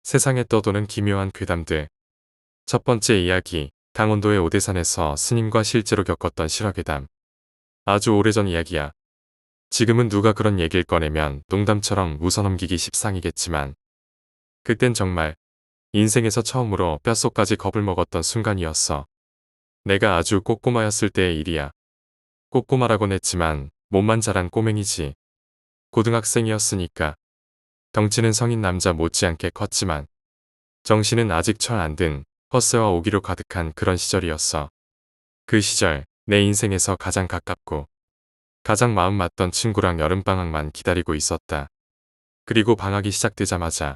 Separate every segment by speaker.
Speaker 1: 세상에 떠도는 기묘한 괴담들. 첫 번째 이야기, 강원도의 오대산에서 스님과 실제로 겪었던 실화괴담. 아주 오래전 이야기야. 지금은 누가 그런 얘기를 꺼내면 농담처럼 웃어넘기기 십상이겠지만 그땐 정말 인생에서 처음으로 뼛속까지 겁을 먹었던 순간이었어. 내가 아주 꼬꼬마였을 때의 일이야. 꼬꼬마라곤 했지만 몸만 자란 꼬맹이지. 고등학생이었으니까. 덩치는 성인 남자 못지않게 컸지만 정신은 아직 철 안 든 헛새와 오기로 가득한 그런 시절이었어. 그 시절 내 인생에서 가장 가깝고 가장 마음 맞던 친구랑 여름방학만 기다리고 있었다. 그리고 방학이 시작되자마자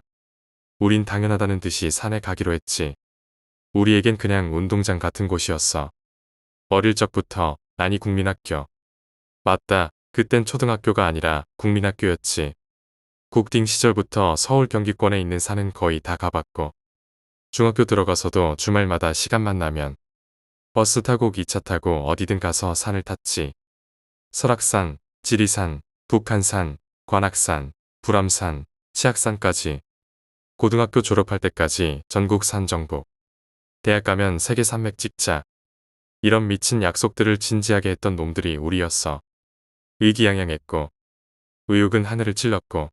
Speaker 1: 우린 당연하다는 듯이 산에 가기로 했지. 우리에겐 그냥 운동장 같은 곳이었어. 어릴 적부터 아니 국민학교. 맞다. 그땐 초등학교가 아니라 국민학교였지. 국딩 시절부터 서울 경기권에 있는 산은 거의 다 가봤고 중학교 들어가서도 주말마다 시간만 나면 버스 타고 기차 타고 어디든 가서 산을 탔지. 설악산, 지리산, 북한산, 관악산, 불암산, 치악산까지. 고등학교 졸업할 때까지 전국 산 정복. 대학 가면 세계 산맥 찍자. 이런 미친 약속들을 진지하게 했던 놈들이 우리였어. 의기양양했고 의욕은 하늘을 찔렀고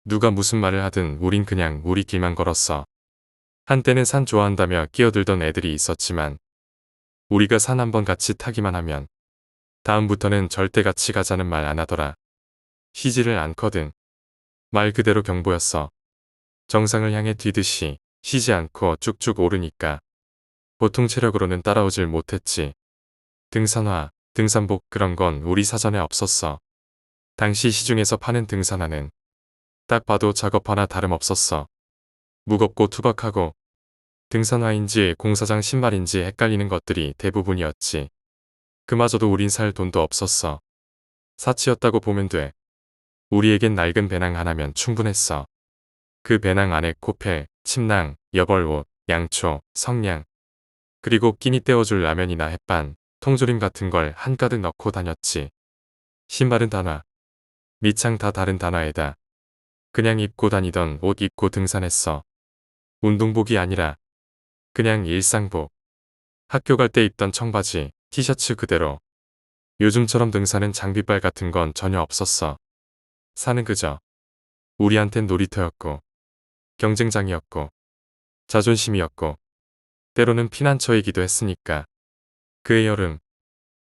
Speaker 1: 누가 무슨 말을 하든 우린 그냥 우리 길만 걸었어. 한때는 산 좋아한다며 끼어들던 애들이 있었지만 우리가 산 한번 같이 타기만 하면 다음부터는 절대 같이 가자는 말 안 하더라. 쉬지를 않거든. 말 그대로 경보였어. 정상을 향해 뛰듯이 쉬지 않고 쭉쭉 오르니까 보통 체력으로는 따라오질 못했지. 등산화, 등산복 그런 건 우리 사전에 없었어. 당시 시중에서 파는 등산화는 딱 봐도 작업 하나 다름없었어. 무겁고 투박하고 등산화인지 공사장 신발인지 헷갈리는 것들이 대부분이었지. 그마저도 우린 살 돈도 없었어. 사치였다고 보면 돼. 우리에겐 낡은 배낭 하나면 충분했어. 그 배낭 안에 코펠, 침낭, 여벌옷, 양초, 성냥, 그리고 끼니 때워줄 라면이나 햇반, 통조림 같은 걸 한가득 넣고 다녔지. 신발은 단화, 밑창 다 다른 단화에다 그냥 입고 다니던 옷 입고 등산했어. 운동복이 아니라 그냥 일상복. 학교 갈 때 입던 청바지, 티셔츠 그대로. 요즘처럼 등산은 장비빨 같은 건 전혀 없었어. 산은 그저 우리한텐 놀이터였고 경쟁장이었고 자존심이었고 때로는 피난처이기도 했으니까. 그해 여름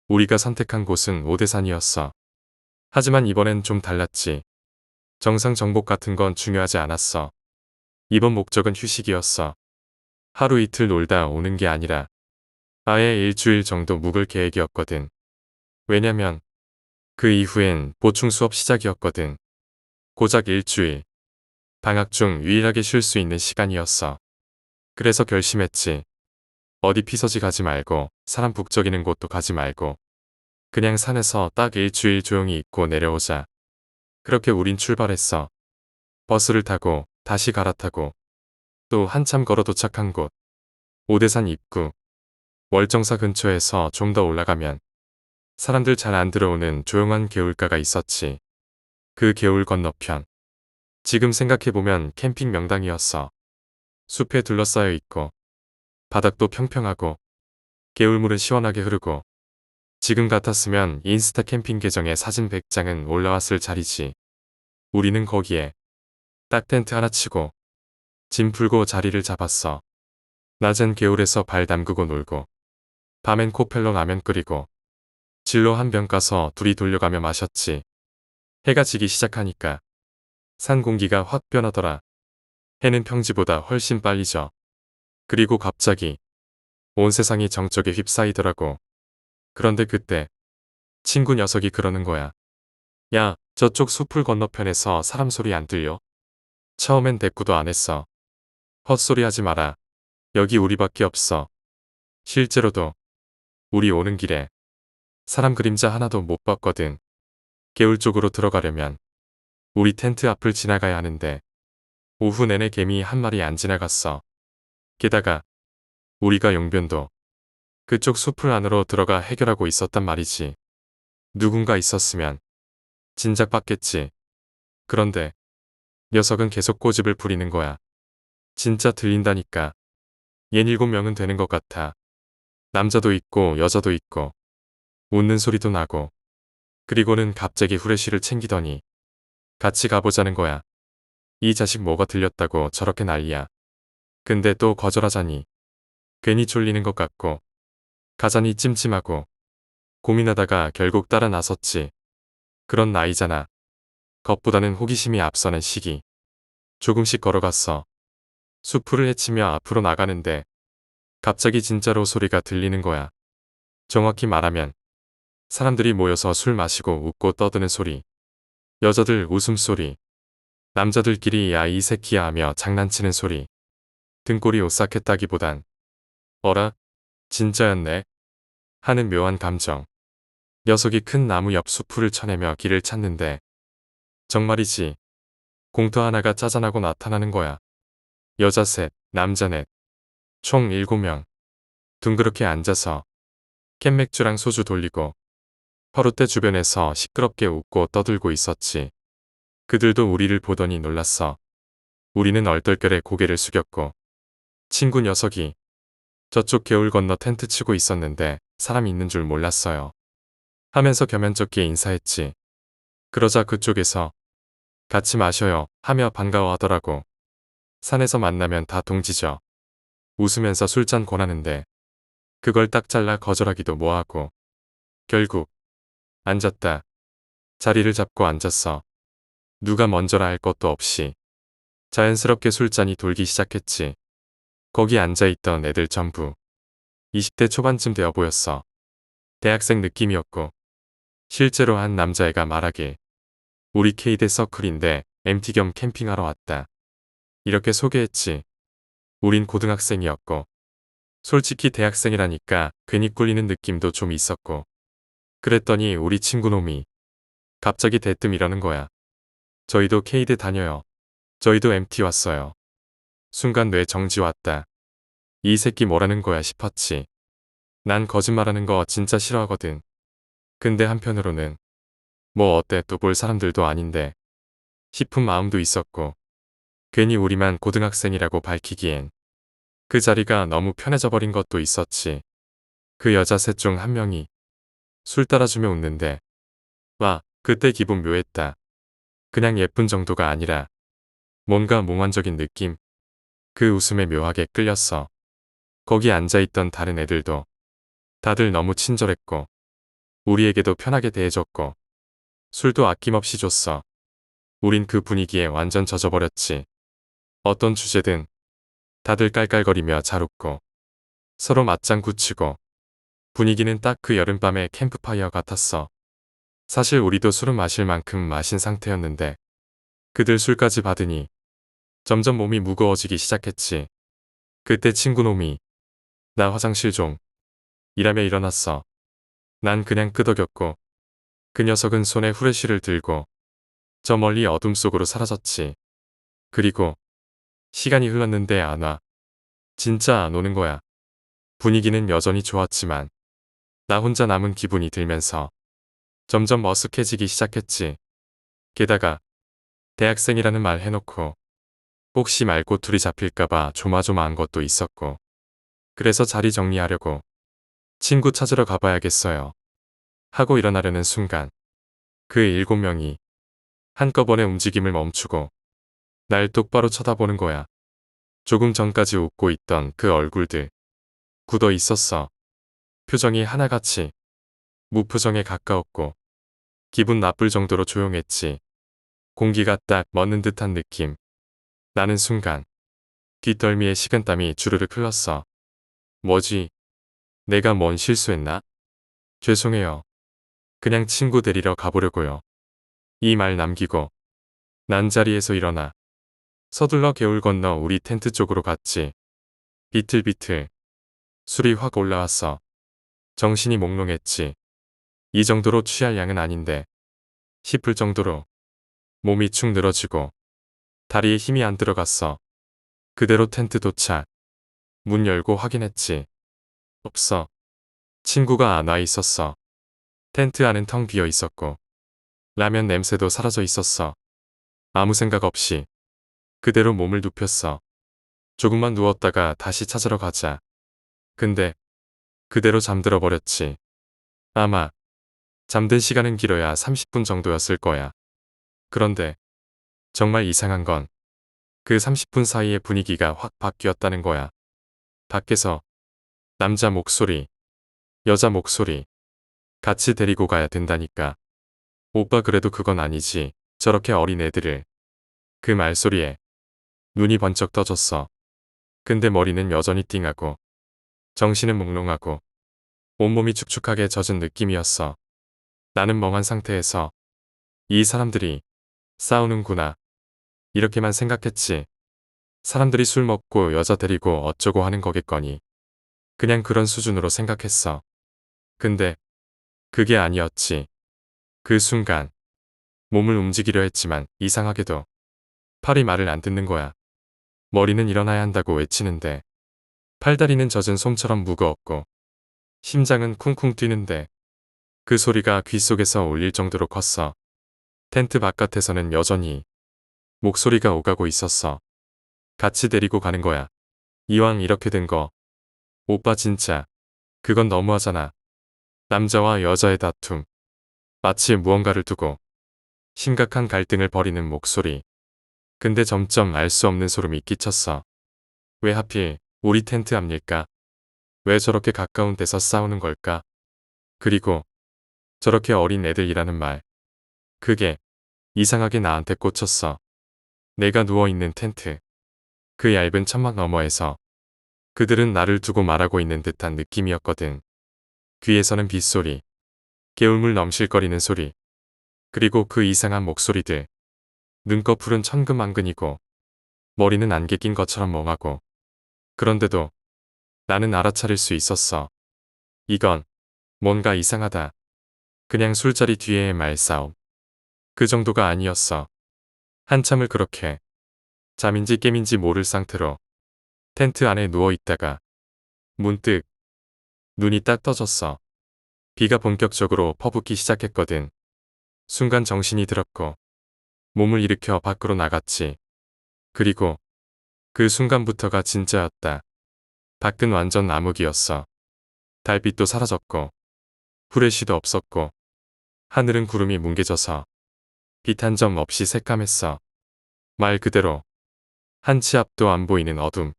Speaker 1: 우리가 선택한 곳은 오대산이었어. 하지만 이번엔 좀 달랐지. 정상 정복 같은 건 중요하지 않았어. 이번 목적은 휴식이었어. 하루 이틀 놀다 오는 게 아니라 아예 일주일 정도 묵을 계획이었거든. 왜냐면 그 이후엔 보충 수업 시작이었거든. 고작 일주일. 방학 중 유일하게 쉴 수 있는 시간이었어. 그래서 결심했지. 어디 피서지 가지 말고 사람 북적이는 곳도 가지 말고 그냥 산에서 딱 일주일 조용히 있고 내려오자. 그렇게 우린 출발했어. 버스를 타고 다시 갈아타고 또 한참 걸어 도착한 곳. 오대산 입구. 월정사 근처에서 좀 더 올라가면 사람들 잘 안 들어오는 조용한 개울가가 있었지. 그 개울 건너편. 지금 생각해보면 캠핑 명당이었어. 숲에 둘러싸여 있고 바닥도 평평하고 개울물은 시원하게 흐르고 지금 같았으면 인스타 캠핑 계정에 사진 100장은 올라왔을 자리지. 우리는 거기에 딱 텐트 하나 치고 짐 풀고 자리를 잡았어. 낮엔 개울에서 발 담그고 놀고 밤엔 코펠로 라면 끓이고 진로 한 병 까서 둘이 돌려가며 마셨지. 해가 지기 시작하니까 산 공기가 확 변하더라. 해는 평지보다 훨씬 빨리 져. 그리고 갑자기 온 세상이 정적에 휩싸이더라고. 그런데 그때 친구 녀석이 그러는 거야. 야, 저쪽 숲풀 건너편에서 사람 소리 안 들려? 처음엔 대꾸도 안 했어. 헛소리 하지 마라. 여기 우리밖에 없어. 실제로도 우리 오는 길에 사람 그림자 하나도 못 봤거든. 개울 쪽으로 들어가려면 우리 텐트 앞을 지나가야 하는데 오후 내내 개미 한 마리 안 지나갔어. 게다가 우리가 용변도 그쪽 숲을 안으로 들어가 해결하고 있었단 말이지. 누군가 있었으면 진작 봤겠지. 그런데 녀석은 계속 꼬집을 부리는 거야. 진짜 들린다니까. 얜 7명은 되는 것 같아. 남자도 있고 여자도 있고 웃는 소리도 나고. 그리고는 갑자기 후레쉬를 챙기더니 같이 가보자는 거야. 이 자식 뭐가 들렸다고 저렇게 난리야. 근데 또 거절하자니 괜히 졸리는 것 같고 가자니 찜찜하고 고민하다가 결국 따라 나섰지. 그런 나이잖아. 겁보다는 호기심이 앞서는 시기. 조금씩 걸어갔어. 수풀을 헤치며 앞으로 나가는데 갑자기 진짜로 소리가 들리는 거야. 정확히 말하면 사람들이 모여서 술 마시고 웃고 떠드는 소리. 여자들 웃음소리. 남자들끼리 야 이 새끼야 하며 장난치는 소리. 등골이 오싹했다기보단 어라? 진짜였네? 하는 묘한 감정. 녀석이 큰 나무 옆 수풀을 쳐내며 길을 찾는데 정말이지. 공터 하나가 짜잔하고 나타나는 거야. 여자 셋, 남자 넷. 총 7명. 둥그렇게 앉아서 캔맥주랑 소주 돌리고 화롯대 주변에서 시끄럽게 웃고 떠들고 있었지. 그들도 우리를 보더니 놀랐어. 우리는 얼떨결에 고개를 숙였고 친구 녀석이 저쪽 개울 건너 텐트 치고 있었는데 사람 있는 줄 몰랐어요. 하면서 겸연쩍게 인사했지. 그러자 그쪽에서 같이 마셔요 하며 반가워하더라고. 산에서 만나면 다 동지죠. 웃으면서 술잔 권하는데 그걸 딱 잘라 거절하기도 뭐하고. 결국 앉았다. 자리를 잡고 앉았어. 누가 먼저라 할 것도 없이 자연스럽게 술잔이 돌기 시작했지. 거기 앉아있던 애들 전부 20대 초반쯤 되어 보였어. 대학생 느낌이었고 실제로 한 남자애가 말하길 우리 K대 서클인데 MT 겸 캠핑하러 왔다. 이렇게 소개했지. 우린 고등학생이었고 솔직히 대학생이라니까 괜히 꿀리는 느낌도 좀 있었고 그랬더니 우리 친구놈이 갑자기 대뜸 이러는 거야. 저희도 K대 다녀요. 저희도 MT 왔어요. 순간 뇌 정지 왔다. 이 새끼 뭐라는 거야 싶었지. 난 거짓말하는 거 진짜 싫어하거든. 근데 한편으로는 뭐 어때 또 볼 사람들도 아닌데 싶은 마음도 있었고 괜히 우리만 고등학생이라고 밝히기엔 그 자리가 너무 편해져 버린 것도 있었지. 그 여자 셋 중 한 명이 술 따라주며 웃는데 와 그때 기분 묘했다. 그냥 예쁜 정도가 아니라 뭔가 몽환적인 느낌. 그 웃음에 묘하게 끌렸어. 거기 앉아있던 다른 애들도 다들 너무 친절했고 우리에게도 편하게 대해줬고 술도 아낌없이 줬어. 우린 그 분위기에 완전 젖어버렸지. 어떤 주제든 다들 깔깔거리며 잘 웃고 서로 맞장구 치고 분위기는 딱 그 여름밤의 캠프파이어 같았어. 사실 우리도 술은 마실 만큼 마신 상태였는데 그들 술까지 받으니 점점 몸이 무거워지기 시작했지. 그때 친구놈이 나 화장실 좀 이라며 일어났어. 난 그냥 끄덕였고 그 녀석은 손에 후레쉬를 들고 저 멀리 어둠 속으로 사라졌지. 그리고 시간이 흘렀는데 안 와. 진짜 안 오는 거야. 분위기는 여전히 좋았지만 나 혼자 남은 기분이 들면서 점점 머쓱해지기 시작했지. 게다가 대학생이라는 말 해놓고 혹시 말꼬투리 잡힐까봐 조마조마한 것도 있었고 그래서 자리 정리하려고 친구 찾으러 가봐야겠어요 하고 일어나려는 순간 그 7명이 한꺼번에 움직임을 멈추고 날 똑바로 쳐다보는 거야. 조금 전까지 웃고 있던 그 얼굴들 굳어 있었어. 표정이 하나같이 무표정에 가까웠고 기분 나쁠 정도로 조용했지. 공기가 딱 멎는 듯한 느낌. 나는 순간 뒷덜미에 식은땀이 주르륵 흘렀어. 뭐지? 내가 뭔 실수했나? 죄송해요. 그냥 친구 데리러 가보려고요. 이 말 남기고 난 자리에서 일어나 서둘러 개울 건너 우리 텐트 쪽으로 갔지. 비틀비틀 술이 확 올라왔어. 정신이 몽롱했지. 이 정도로 취할 양은 아닌데 싶을 정도로 몸이 축 늘어지고 다리에 힘이 안 들어갔어. 그대로 텐트 도착. 문 열고 확인했지. 없어. 친구가 안 와 있었어. 텐트 안은 텅 비어 있었고 라면 냄새도 사라져 있었어. 아무 생각 없이 그대로 몸을 눕혔어. 조금만 누웠다가 다시 찾으러 가자. 근데 그대로 잠들어 버렸지. 아마 잠든 시간은 길어야 30분 정도였을 거야. 그런데 정말 이상한 건 그 30분 사이에 분위기가 확 바뀌었다는 거야. 밖에서 남자 목소리, 여자 목소리 같이 데리고 가야 된다니까. 오빠 그래도 그건 아니지. 저렇게 어린 애들을. 그 말소리에 눈이 번쩍 떠졌어. 근데 머리는 여전히 띵하고 정신은 몽롱하고 온몸이 축축하게 젖은 느낌이었어. 나는 멍한 상태에서 이 사람들이 싸우는구나. 이렇게만 생각했지. 사람들이 술 먹고 여자 데리고 어쩌고 하는 거겠거니. 그냥 그런 수준으로 생각했어. 근데 그게 아니었지. 그 순간 몸을 움직이려 했지만 이상하게도 팔이 말을 안 듣는 거야. 머리는 일어나야 한다고 외치는데 팔다리는 젖은 솜처럼 무거웠고 심장은 쿵쿵 뛰는데 그 소리가 귓속에서 울릴 정도로 컸어. 텐트 바깥에서는 여전히 목소리가 오가고 있었어. 같이 데리고 가는 거야. 이왕 이렇게 된 거. 오빠 진짜 그건 너무하잖아. 남자와 여자의 다툼. 마치 무언가를 두고 심각한 갈등을 벌이는 목소리. 근데 점점 알 수 없는 소름이 끼쳤어. 왜 하필 우리 텐트 앞일까? 왜 저렇게 가까운 데서 싸우는 걸까? 그리고 저렇게 어린 애들이라는 말. 그게 이상하게 나한테 꽂혔어. 내가 누워있는 텐트. 그 얇은 천막 너머에서 그들은 나를 두고 말하고 있는 듯한 느낌이었거든. 귀에서는 빗소리, 개울물 넘실거리는 소리, 그리고 그 이상한 목소리들. 눈꺼풀은 천근만근이고 머리는 안개 낀 것처럼 멍하고. 그런데도 나는 알아차릴 수 있었어. 이건 뭔가 이상하다. 그냥 술자리 뒤에의 말싸움. 그 정도가 아니었어. 한참을 그렇게 잠인지 깨민지 모를 상태로 텐트 안에 누워있다가 문득 눈이 딱 떠졌어. 비가 본격적으로 퍼붓기 시작했거든. 순간 정신이 들었고 몸을 일으켜 밖으로 나갔지. 그리고 그 순간부터가 진짜였다. 밖은 완전 암흑이었어. 달빛도 사라졌고 후레쉬도 없었고 하늘은 구름이 뭉개져서 빛 한 점 없이 새까맸어. 말 그대로 한 치 앞도 안 보이는 어둠.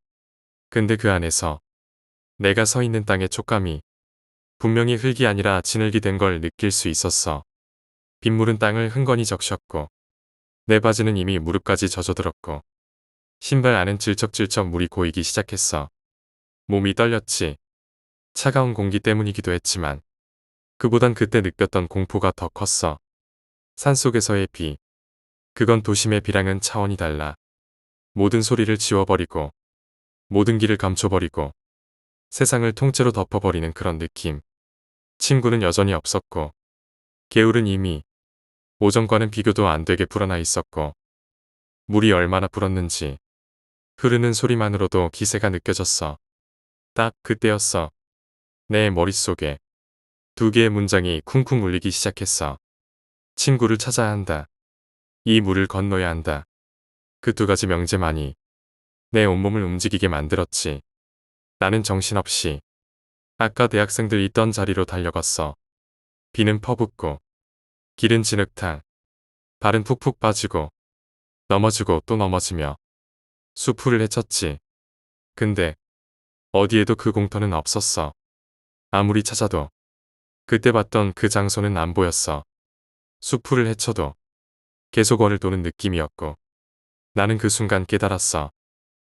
Speaker 1: 근데 그 안에서 내가 서 있는 땅의 촉감이 분명히 흙이 아니라 진흙이 된 걸 느낄 수 있었어. 빗물은 땅을 흥건히 적셨고 내 바지는 이미 무릎까지 젖어들었고 신발 안은 질척질척 물이 고이기 시작했어. 몸이 떨렸지. 차가운 공기 때문이기도 했지만 그보단 그때 느꼈던 공포가 더 컸어. 산속에서의 비. 그건 도심의 비랑은 차원이 달라. 모든 소리를 지워버리고 모든 길을 감춰버리고 세상을 통째로 덮어버리는 그런 느낌. 친구는 여전히 없었고 개울은 이미 오전과는 비교도 안 되게 불어나 있었고 물이 얼마나 불었는지 흐르는 소리만으로도 기세가 느껴졌어. 딱 그때였어. 내 머릿속에 두 개의 문장이 쿵쿵 울리기 시작했어. 친구를 찾아야 한다. 이 물을 건너야 한다. 그 두 가지 명제만이 내 온몸을 움직이게 만들었지. 나는 정신없이 아까 대학생들 있던 자리로 달려갔어. 비는 퍼붓고 길은 진흙탕. 발은 푹푹 빠지고 넘어지고 또 넘어지며 수풀을 헤쳤지. 근데 어디에도 그 공터는 없었어. 아무리 찾아도 그때 봤던 그 장소는 안 보였어. 수풀을 헤쳐도 계속 원을 도는 느낌이었고 나는 그 순간 깨달았어.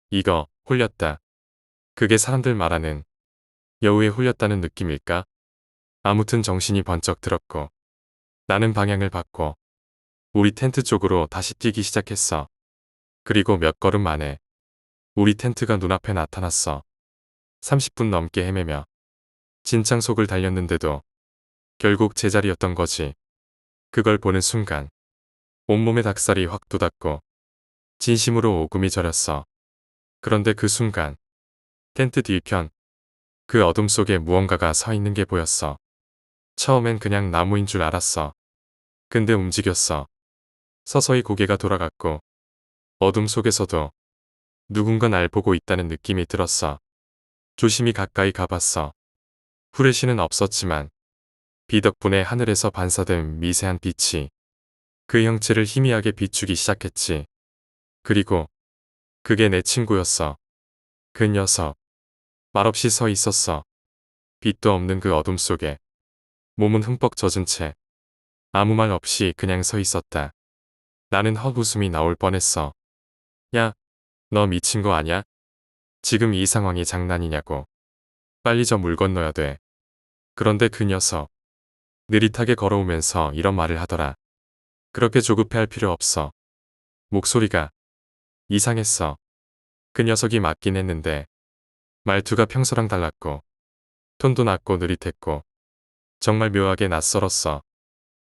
Speaker 1: 이거 홀렸다. 그게 사람들 말하는 여우에 홀렸다는 느낌일까? 아무튼 정신이 번쩍 들었고 나는 방향을 바꿔 우리 텐트 쪽으로 다시 뛰기 시작했어. 그리고 몇 걸음 만에 우리 텐트가 눈앞에 나타났어. 30분 넘게 헤매며 진창 속을 달렸는데도 결국 제자리였던 거지. 그걸 보는 순간 온몸의 닭살이 확 돋았고 진심으로 오금이 저렸어. 그런데 그 순간 텐트 뒤편 그 어둠 속에 무언가가 서 있는 게 보였어. 처음엔 그냥 나무인 줄 알았어. 근데 움직였어. 서서히 고개가 돌아갔고 어둠 속에서도 누군가 날 보고 있다는 느낌이 들었어. 조심히 가까이 가봤어. 후레쉬는 없었지만 비 덕분에 하늘에서 반사된 미세한 빛이 그 형체를 희미하게 비추기 시작했지. 그리고 그게 내 친구였어. 그 녀석. 말없이 서 있었어. 빛도 없는 그 어둠 속에 몸은 흠뻑 젖은 채 아무 말 없이 그냥 서 있었다. 나는 헛웃음이 나올 뻔했어. 야, 너 미친 거 아냐? 지금 이 상황이 장난이냐고. 빨리 저 물 건너야 돼. 그런데 그 녀석 느릿하게 걸어오면서 이런 말을 하더라. 그렇게 조급해할 필요 없어. 목소리가 이상했어. 그 녀석이 맞긴 했는데 말투가 평소랑 달랐고 톤도 낮고 느릿했고 정말 묘하게 낯설었어.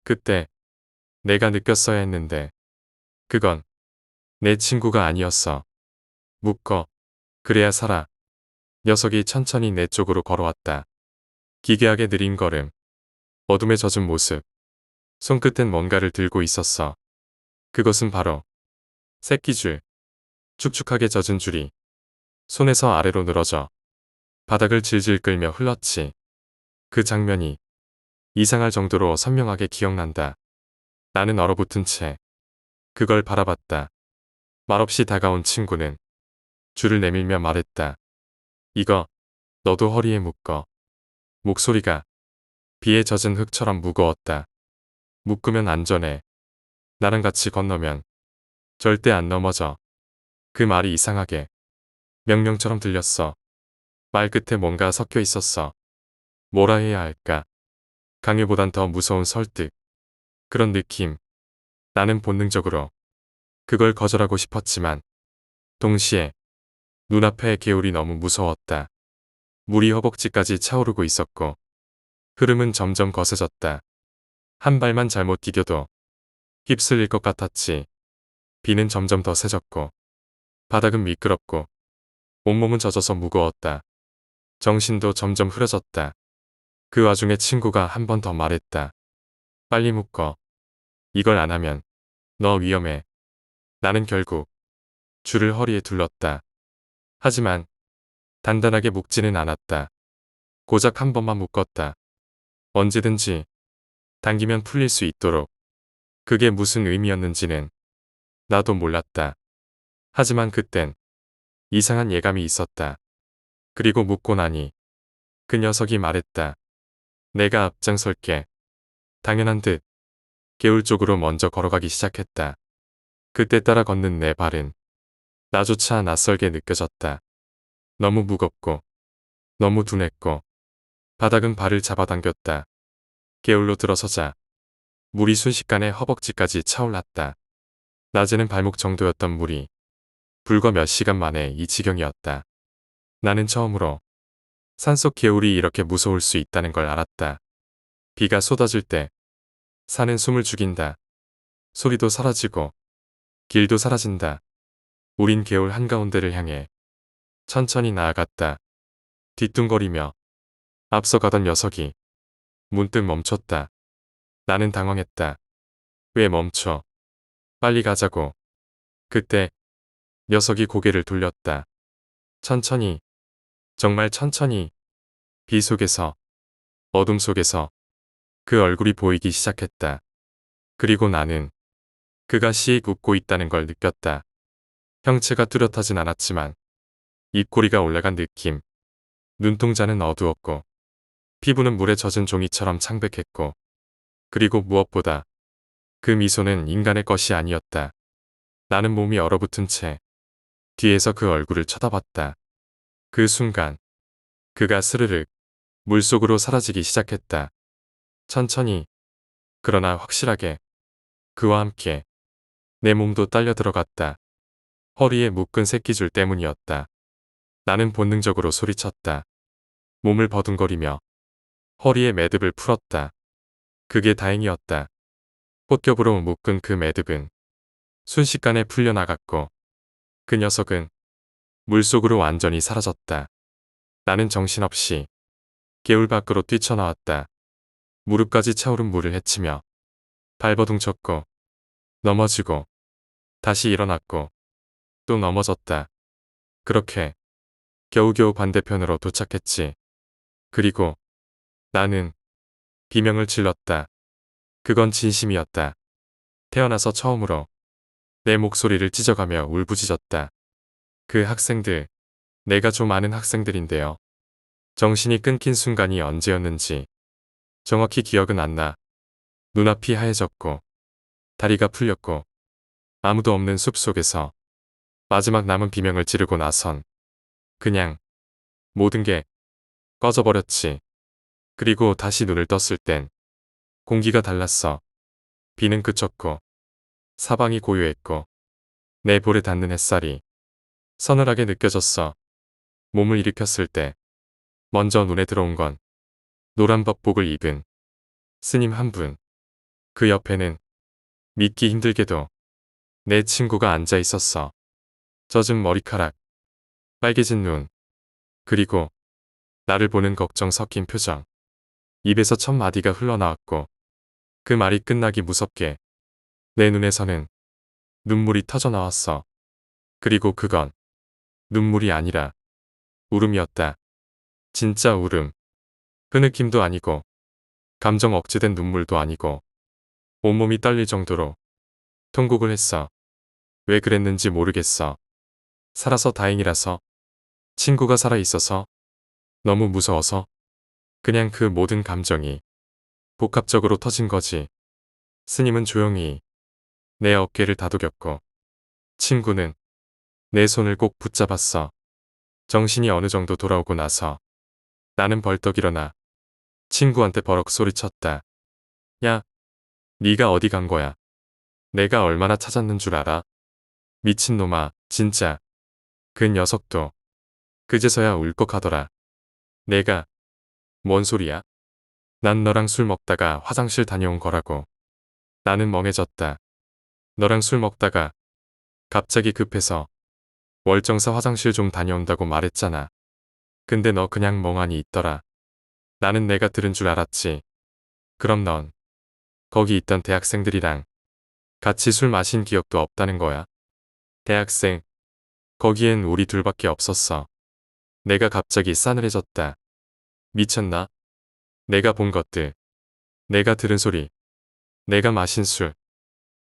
Speaker 1: 그때 내가 느꼈어야 했는데 그건 내 친구가 아니었어. 묶어. 그래야 살아. 녀석이 천천히 내 쪽으로 걸어왔다. 기괴하게 느린 걸음. 어둠에 젖은 모습. 손끝엔 뭔가를 들고 있었어. 그것은 바로 새끼줄. 축축하게 젖은 줄이 손에서 아래로 늘어져 바닥을 질질 끌며 흘렀지. 그 장면이 이상할 정도로 선명하게 기억난다. 나는 얼어붙은 채 그걸 바라봤다. 말없이 다가온 친구는 줄을 내밀며 말했다. 이거 너도 허리에 묶어. 목소리가 비에 젖은 흙처럼 무거웠다. 묶으면 안전해. 나랑 같이 건너면 절대 안 넘어져. 그 말이 이상하게 명령처럼 들렸어. 말 끝에 뭔가 섞여 있었어. 뭐라 해야 할까? 강요보단 더 무서운 설득. 그런 느낌. 나는 본능적으로 그걸 거절하고 싶었지만 동시에 눈앞의 개울이 너무 무서웠다. 물이 허벅지까지 차오르고 있었고 흐름은 점점 거세졌다. 한 발만 잘못 디뎌도 휩쓸릴 것 같았지. 비는 점점 더 세졌고 바닥은 미끄럽고 온몸은 젖어서 무거웠다. 정신도 점점 흐려졌다. 그 와중에 친구가 한 번 더 말했다. 빨리 묶어. 이걸 안 하면 너 위험해. 나는 결국 줄을 허리에 둘렀다. 하지만 단단하게 묶지는 않았다. 고작 한 번만 묶었다. 언제든지 당기면 풀릴 수 있도록. 그게 무슨 의미였는지는 나도 몰랐다. 하지만 그땐 이상한 예감이 있었다. 그리고 묶고 나니 그 녀석이 말했다. 내가 앞장설게. 당연한 듯 개울 쪽으로 먼저 걸어가기 시작했다. 그때 따라 걷는 내 발은 나조차 낯설게 느껴졌다. 너무 무겁고 너무 둔했고 바닥은 발을 잡아당겼다. 개울로 들어서자 물이 순식간에 허벅지까지 차올랐다. 낮에는 발목 정도였던 물이 불과 몇 시간 만에 이 지경이었다. 나는 처음으로 산속 개울이 이렇게 무서울 수 있다는 걸 알았다. 비가 쏟아질 때 산은 숨을 죽인다. 소리도 사라지고 길도 사라진다. 우린 개울 한가운데를 향해 천천히 나아갔다. 뒤뚱거리며 앞서가던 녀석이 문득 멈췄다. 나는 당황했다. 왜 멈춰? 빨리 가자고. 그때 녀석이 고개를 돌렸다. 천천히, 정말 천천히, 비 속에서, 어둠 속에서 그 얼굴이 보이기 시작했다. 그리고 나는 그가 씩 웃고 있다는 걸 느꼈다. 형체가 뚜렷하진 않았지만 입꼬리가 올라간 느낌. 눈동자는 어두웠고 피부는 물에 젖은 종이처럼 창백했고 그리고 무엇보다 그 미소는 인간의 것이 아니었다. 나는 몸이 얼어붙은 채 뒤에서 그 얼굴을 쳐다봤다. 그 순간 그가 스르륵 물속으로 사라지기 시작했다. 천천히 그러나 확실하게 그와 함께 내 몸도 딸려 들어갔다. 허리에 묶은 새끼줄 때문이었다. 나는 본능적으로 소리쳤다. 몸을 버둥거리며 허리에 매듭을 풀었다. 그게 다행이었다. 꽃겹으로 묶은 그 매듭은 순식간에 풀려나갔고 그 녀석은 물속으로 완전히 사라졌다. 나는 정신없이 개울 밖으로 뛰쳐나왔다. 무릎까지 차오른 물을 헤치며 발버둥쳤고 넘어지고 다시 일어났고 또 넘어졌다. 그렇게 겨우겨우 반대편으로 도착했지. 그리고 나는 비명을 질렀다. 그건 진심이었다. 태어나서 처음으로 내 목소리를 찢어가며 울부짖었다. 그 학생들, 내가 좀 아는 학생들인데요. 정신이 끊긴 순간이 언제였는지 정확히 기억은 안 나. 눈앞이 하얘졌고 다리가 풀렸고 아무도 없는 숲속에서 마지막 남은 비명을 지르고 나선 그냥 모든 게 꺼져버렸지. 그리고 다시 눈을 떴을 땐 공기가 달랐어. 비는 그쳤고 사방이 고요했고 내 볼에 닿는 햇살이 서늘하게 느껴졌어. 몸을 일으켰을 때 먼저 눈에 들어온 건 노란 법복을 입은 스님 한 분. 그 옆에는 믿기 힘들게도 내 친구가 앉아 있었어. 젖은 머리카락, 빨개진 눈, 그리고 나를 보는 걱정 섞인 표정. 입에서 첫 마디가 흘러나왔고 그 말이 끝나기 무섭게 내 눈에서는 눈물이 터져 나왔어. 그리고 그건 눈물이 아니라 울음이었다. 진짜 울음. 흐느낌도 아니고 감정 억제된 눈물도 아니고 온몸이 떨릴 정도로 통곡을 했어. 왜 그랬는지 모르겠어. 살아서 다행이라서, 친구가 살아있어서, 너무 무서워서, 그냥 그 모든 감정이 복합적으로 터진 거지. 스님은 조용히 내 어깨를 다독였고 친구는 내 손을 꼭 붙잡았어. 정신이 어느 정도 돌아오고 나서 나는 벌떡 일어나 친구한테 버럭 소리쳤다. 야, 네가 어디 간 거야? 내가 얼마나 찾았는 줄 알아? 미친놈아, 진짜. 그 녀석도 그제서야 울컥하더라. 내가 뭔 소리야? 난 너랑 술 먹다가 화장실 다녀온 거라고. 나는 멍해졌다. 너랑 술 먹다가 갑자기 급해서 월정사 화장실 좀 다녀온다고 말했잖아. 근데 너 그냥 멍하니 있더라. 나는 내가 들은 줄 알았지. 그럼 넌 거기 있던 대학생들이랑 같이 술 마신 기억도 없다는 거야? 대학생, 거기엔 우리 둘밖에 없었어. 내가 갑자기 싸늘해졌다. 미쳤나? 내가 본 것들, 내가 들은 소리, 내가 마신 술,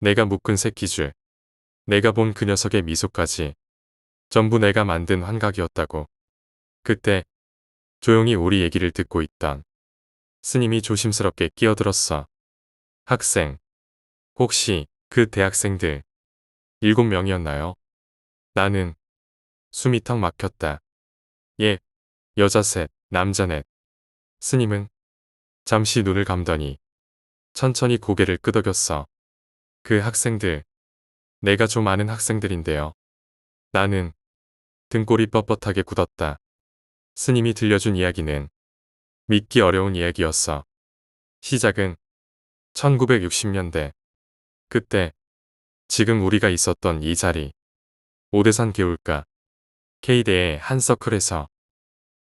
Speaker 1: 내가 묶은 새끼줄, 내가 본 그 녀석의 미소까지 전부 내가 만든 환각이었다고. 그때 조용히 우리 얘기를 듣고 있던 스님이 조심스럽게 끼어들었어. 학생, 혹시 그 대학생들 7명이었나요? 나는 숨이 턱 막혔다. 예, 여자 셋, 남자 넷. 스님은 잠시 눈을 감더니 천천히 고개를 끄덕였어. 그 학생들, 내가 좀 아는 학생들인데요. 나는 등골이 뻣뻣하게 굳었다. 스님이 들려준 이야기는 믿기 어려운 이야기였어. 시작은 1960년대. 그때 지금 우리가 있었던 이 자리, 오대산 개울가 K대의 한 서클에서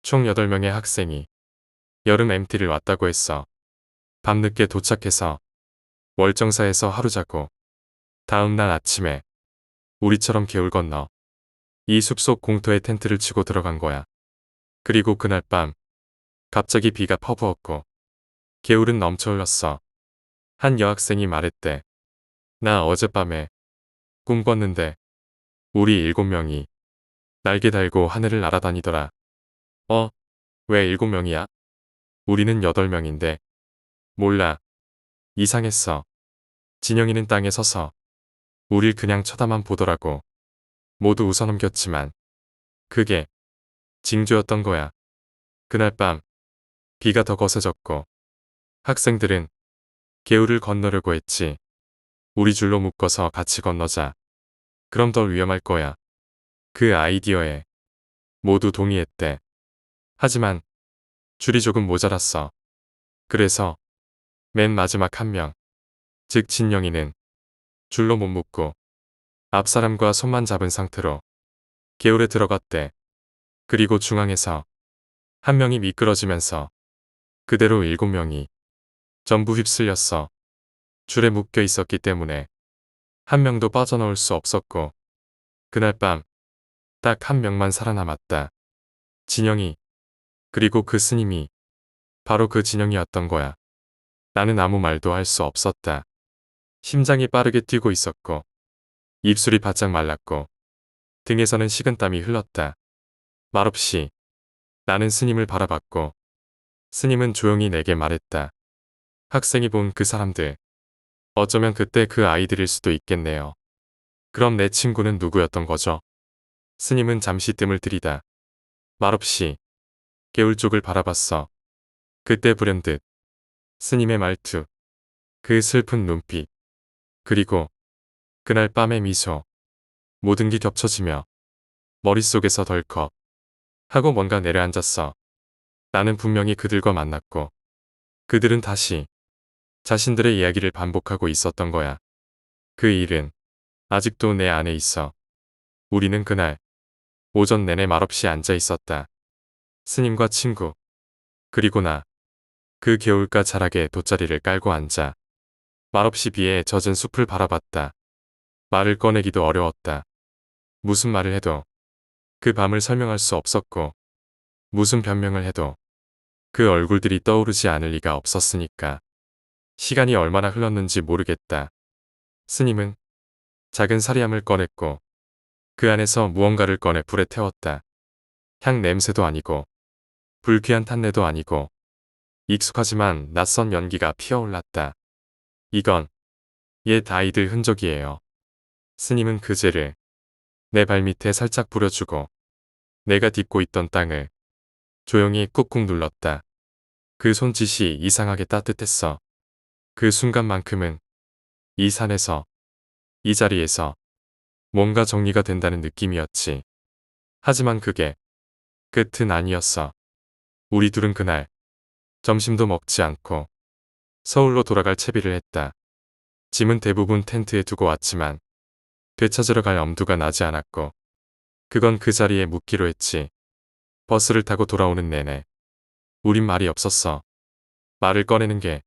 Speaker 1: 총 8명의 학생이 여름 MT를 왔다고 했어. 밤늦게 도착해서 월정사에서 하루 자고 다음날 아침에 우리처럼 개울 건너 이 숲속 공터에 텐트를 치고 들어간 거야. 그리고 그날 밤 갑자기 비가 퍼부었고 개울은 넘쳐 흘렀어. 한 여학생이 말했대. 나 어젯밤에 꿈 꿨는데 우리 7명이 날개 달고 하늘을 날아다니더라. 어? 왜 7명이야? 우리는 8명인데. 몰라. 이상했어. 진영이는 땅에 서서 우릴 그냥 쳐다만 보더라고. 모두 웃어넘겼지만 그게 징조였던 거야. 그날 밤 비가 더 거세졌고 학생들은 개울을 건너려고 했지. 우리 줄로 묶어서 같이 건너자. 그럼 덜 위험할 거야. 그 아이디어에 모두 동의했대. 하지만 줄이 조금 모자랐어. 그래서 맨 마지막 한 명, 즉 진영이는 줄로 못 묶고 앞사람과 손만 잡은 상태로 개울에 들어갔대. 그리고 중앙에서 한 명이 미끄러지면서 그대로 7명이 전부 휩쓸렸어. 줄에 묶여 있었기 때문에 한 명도 빠져나올 수 없었고 그날 밤 딱 한 명만 살아남았다. 진영이. 그리고 그 스님이 바로 그 진영이었던 거야. 나는 아무 말도 할 수 없었다. 심장이 빠르게 뛰고 있었고 입술이 바짝 말랐고 등에서는 식은땀이 흘렀다. 말없이 나는 스님을 바라봤고 스님은 조용히 내게 말했다. 학생이 본 그 사람들. 어쩌면 그때 그 아이들일 수도 있겠네요. 그럼 내 친구는 누구였던 거죠? 스님은 잠시 뜸을 들이다. 말없이 개울 쪽을 바라봤어. 그때 불현듯 스님의 말투, 그 슬픈 눈빛, 그리고 그날 밤의 미소. 모든 게 겹쳐지며 머릿속에서 덜컥 하고 뭔가 내려앉았어. 나는 분명히 그들과 만났고 그들은 다시 자신들의 이야기를 반복하고 있었던 거야. 그 일은 아직도 내 안에 있어. 우리는 그날 오전 내내 말없이 앉아 있었다. 스님과 친구, 그리고 나. 그 개울가 자락에 돗자리를 깔고 앉아 말없이 비에 젖은 숲을 바라봤다. 말을 꺼내기도 어려웠다. 무슨 말을 해도 그 밤을 설명할 수 없었고 무슨 변명을 해도 그 얼굴들이 떠오르지 않을 리가 없었으니까. 시간이 얼마나 흘렀는지 모르겠다. 스님은 작은 사리함을 꺼냈고 그 안에서 무언가를 꺼내 불에 태웠다. 향 냄새도 아니고 불쾌한 탄내도 아니고 익숙하지만 낯선 연기가 피어올랐다. 이건 옛 아이들 흔적이에요. 스님은 그 재를 내 발밑에 살짝 뿌려주고 내가 딛고 있던 땅을 조용히 꾹꾹 눌렀다. 그 손짓이 이상하게 따뜻했어. 그 순간만큼은 이 산에서, 이 자리에서 뭔가 정리가 된다는 느낌이었지. 하지만 그게 끝은 아니었어. 우리 둘은 그날 점심도 먹지 않고 서울로 돌아갈 채비를 했다. 짐은 대부분 텐트에 두고 왔지만 되찾으러 갈 엄두가 나지 않았고 그건 그 자리에 묵기로 했지. 버스를 타고 돌아오는 내내 우린 말이 없었어. 말을 꺼내는 게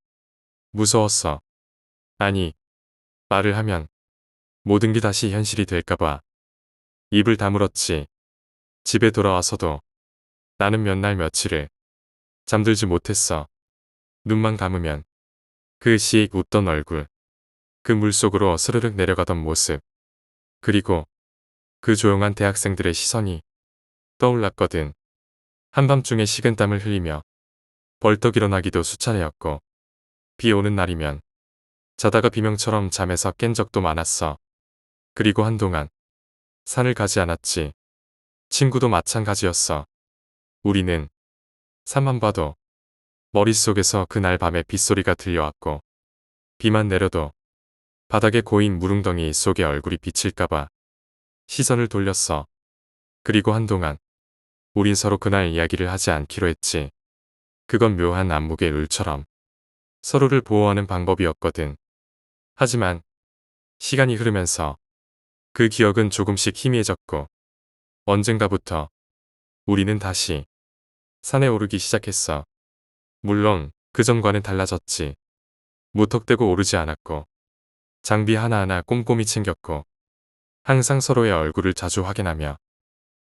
Speaker 1: 무서웠어. 아니, 말을 하면 모든 게 다시 현실이 될까봐 입을 다물었지. 집에 돌아와서도 나는 몇 날 며칠을 잠들지 못했어. 눈만 감으면 그 씩 웃던 얼굴, 그 물속으로 스르륵 내려가던 모습, 그리고 그 조용한 대학생들의 시선이 떠올랐거든. 한밤중에 식은땀을 흘리며 벌떡 일어나기도 수차례였고 비 오는 날이면 자다가 비명처럼 잠에서 깬 적도 많았어. 그리고 한동안 산을 가지 않았지. 친구도 마찬가지였어. 우리는 산만 봐도 머릿속에서 그날 밤의 빗소리가 들려왔고 비만 내려도 바닥에 고인 무릉덩이 속에 얼굴이 비칠까봐 시선을 돌렸어. 그리고 한동안 우린 서로 그날 이야기를 하지 않기로 했지. 그건 묘한 안목의 룰처럼 서로를 보호하는 방법이었거든. 하지만 시간이 흐르면서 그 기억은 조금씩 희미해졌고 언젠가부터 우리는 다시 산에 오르기 시작했어. 물론 그전과는 달라졌지. 무턱대고 오르지 않았고 장비 하나하나 꼼꼼히 챙겼고 항상 서로의 얼굴을 자주 확인하며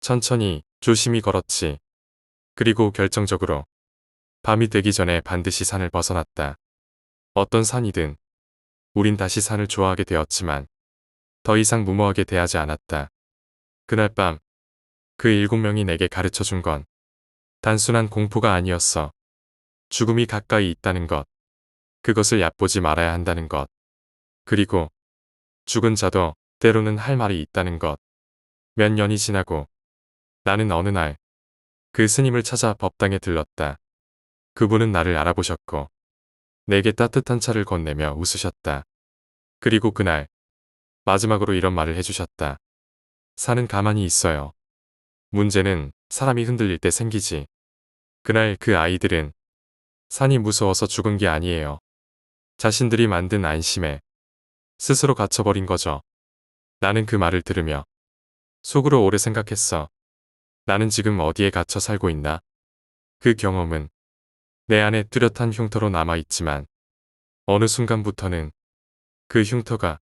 Speaker 1: 천천히 조심히 걸었지. 그리고 결정적으로 밤이 되기 전에 반드시 산을 벗어났다. 어떤 산이든 우린 다시 산을 좋아하게 되었지만 더 이상 무모하게 대하지 않았다. 그날 밤 그 7명이 내게 가르쳐준 건 단순한 공포가 아니었어. 죽음이 가까이 있다는 것, 그것을 얕보지 말아야 한다는 것, 그리고 죽은 자도 때로는 할 말이 있다는 것. 몇 년이 지나고 나는 어느 날 그 스님을 찾아 법당에 들렀다. 그분은 나를 알아보셨고 내게 따뜻한 차를 건네며 웃으셨다. 그리고 그날 마지막으로 이런 말을 해주셨다. 산은 가만히 있어요. 문제는 사람이 흔들릴 때 생기지. 그날 그 아이들은 산이 무서워서 죽은 게 아니에요. 자신들이 만든 안심에 스스로 갇혀버린 거죠. 나는 그 말을 들으며 속으로 오래 생각했어. 나는 지금 어디에 갇혀 살고 있나? 그 경험은 내 안에 뚜렷한 흉터로 남아있지만 어느 순간부터는 그 흉터가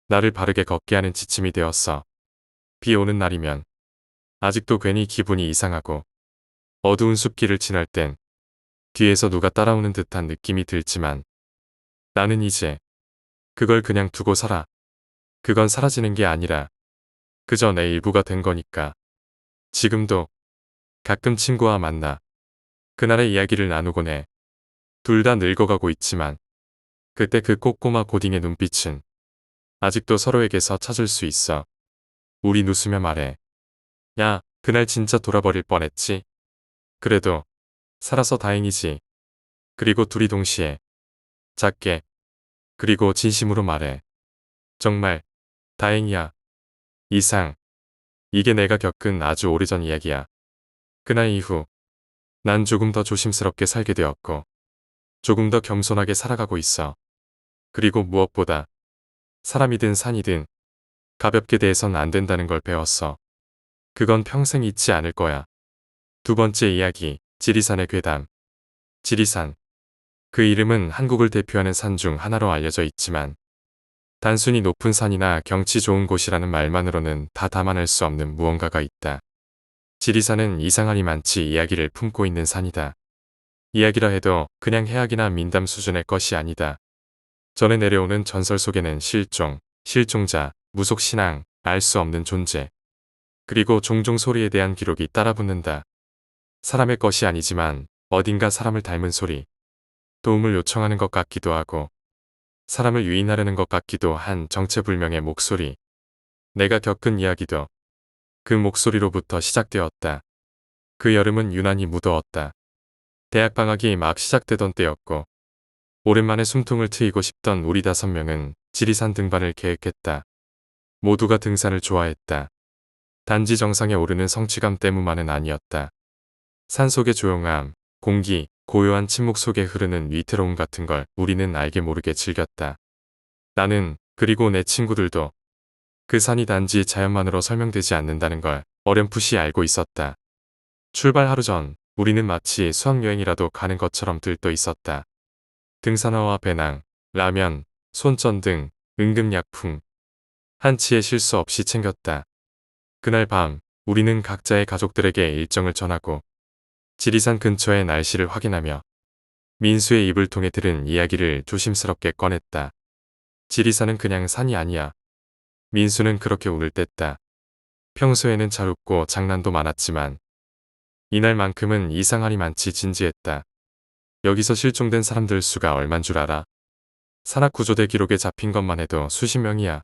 Speaker 1: 나를 바르게 걷게 하는 지침이 되었어. 비 오는 날이면 아직도 괜히 기분이 이상하고 어두운 숲길을 지날 땐 뒤에서 누가 따라오는 듯한 느낌이 들지만 나는 이제 그걸 그냥 두고 살아. 그건 사라지는 게 아니라 그저 내 일부가 된 거니까. 지금도 가끔 친구와 만나 그날의 이야기를 나누곤 해. 둘 다 늙어가고 있지만 그때 그 꼬꼬마 고딩의 눈빛은 아직도 서로에게서 찾을 수 있어. 우리 웃으며 말해. 야, 그날 진짜 돌아버릴 뻔했지. 그래도 살아서 다행이지. 그리고 둘이 동시에 작게 그리고 진심으로 말해. 정말 다행이야. 이상. 이게 내가 겪은 아주 오래전 이야기야. 그날 이후 난 조금 더 조심스럽게 살게 되었고 조금 더 겸손하게 살아가고 있어. 그리고 무엇보다 사람이든 산이든 가볍게 대해선 안 된다는 걸 배웠어. 그건 평생 잊지 않을 거야. 두 번째 이야기, 지리산의 괴담. 지리산. 그 이름은 한국을 대표하는 산 중 하나로 알려져 있지만 단순히 높은 산이나 경치 좋은 곳이라는 말만으로는 다 담아낼 수 없는 무언가가 있다. 지리산은 이상하니 많지 이야기를 품고 있는 산이다. 이야기라 해도 그냥 해악이나 민담 수준의 것이 아니다. 전해 내려오는 전설 속에는 실종, 실종자, 무속신앙, 알 수 없는 존재, 그리고 종종 소리에 대한 기록이 따라붙는다. 사람의 것이 아니지만 어딘가 사람을 닮은 소리, 도움을 요청하는 것 같기도 하고 사람을 유인하려는 것 같기도 한 정체불명의 목소리. 내가 겪은 이야기도 그 목소리로부터 시작되었다. 그 여름은 유난히 무더웠다. 대학방학이 막 시작되던 때였고 오랜만에 숨통을 트이고 싶던 우리 5명은 지리산 등반을 계획했다. 모두가 등산을 좋아했다. 단지 정상에 오르는 성취감 때문만은 아니었다. 산속의 조용함, 공기, 고요한 침묵 속에 흐르는 위태로움 같은 걸 우리는 알게 모르게 즐겼다. 나는, 그리고 내 친구들도 그 산이 단지 자연만으로 설명되지 않는다는 걸 어렴풋이 알고 있었다. 출발 하루 전 우리는 마치 수학여행이라도 가는 것처럼 들떠 있었다. 등산화와 배낭, 라면, 손전 등 응급약품 한치의 실수 없이 챙겼다. 그날 밤 우리는 각자의 가족들에게 일정을 전하고 지리산 근처의 날씨를 확인하며 민수의 입을 통해 들은 이야기를 조심스럽게 꺼냈다. 지리산은 그냥 산이 아니야. 민수는 그렇게 운을 뗐다. 평소에는 잘 웃고 장난도 많았지만 이날만큼은 이상하니 많지 진지했다. 여기서 실종된 사람들 수가 얼만 줄 알아? 산악구조대 기록에 잡힌 것만 해도 수십 명이야.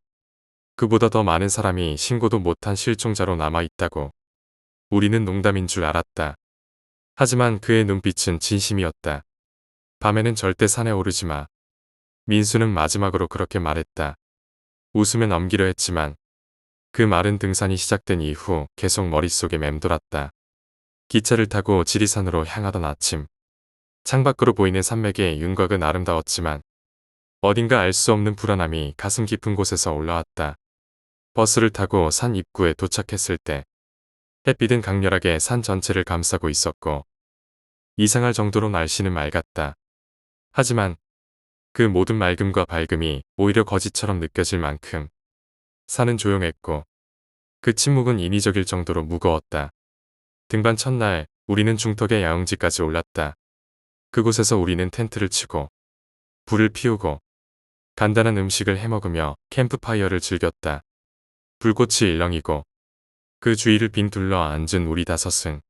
Speaker 1: 그보다 더 많은 사람이 신고도 못한 실종자로 남아있다고. 우리는 농담인 줄 알았다. 하지만 그의 눈빛은 진심이었다. 밤에는 절대 산에 오르지 마. 민수는 마지막으로 그렇게 말했다. 웃으며 넘기려 했지만 그 말은 등산이 시작된 이후 계속 머릿속에 맴돌았다. 기차를 타고 지리산으로 향하던 아침. 창밖으로 보이는 산맥의 윤곽은 아름다웠지만 어딘가 알 수 없는 불안함이 가슴 깊은 곳에서 올라왔다. 버스를 타고 산 입구에 도착했을 때 햇빛은 강렬하게 산 전체를 감싸고 있었고 이상할 정도로 날씨는 맑았다. 하지만 그 모든 맑음과 밝음이 오히려 거짓처럼 느껴질 만큼 산은 조용했고 그 침묵은 인위적일 정도로 무거웠다. 등반 첫날 우리는 중턱의 야영지까지 올랐다. 그곳에서 우리는 텐트를 치고 불을 피우고 간단한 음식을 해먹으며 캠프파이어를 즐겼다. 불꽃이 일렁이고 그 주위를 빈 둘러 앉은 우리 5은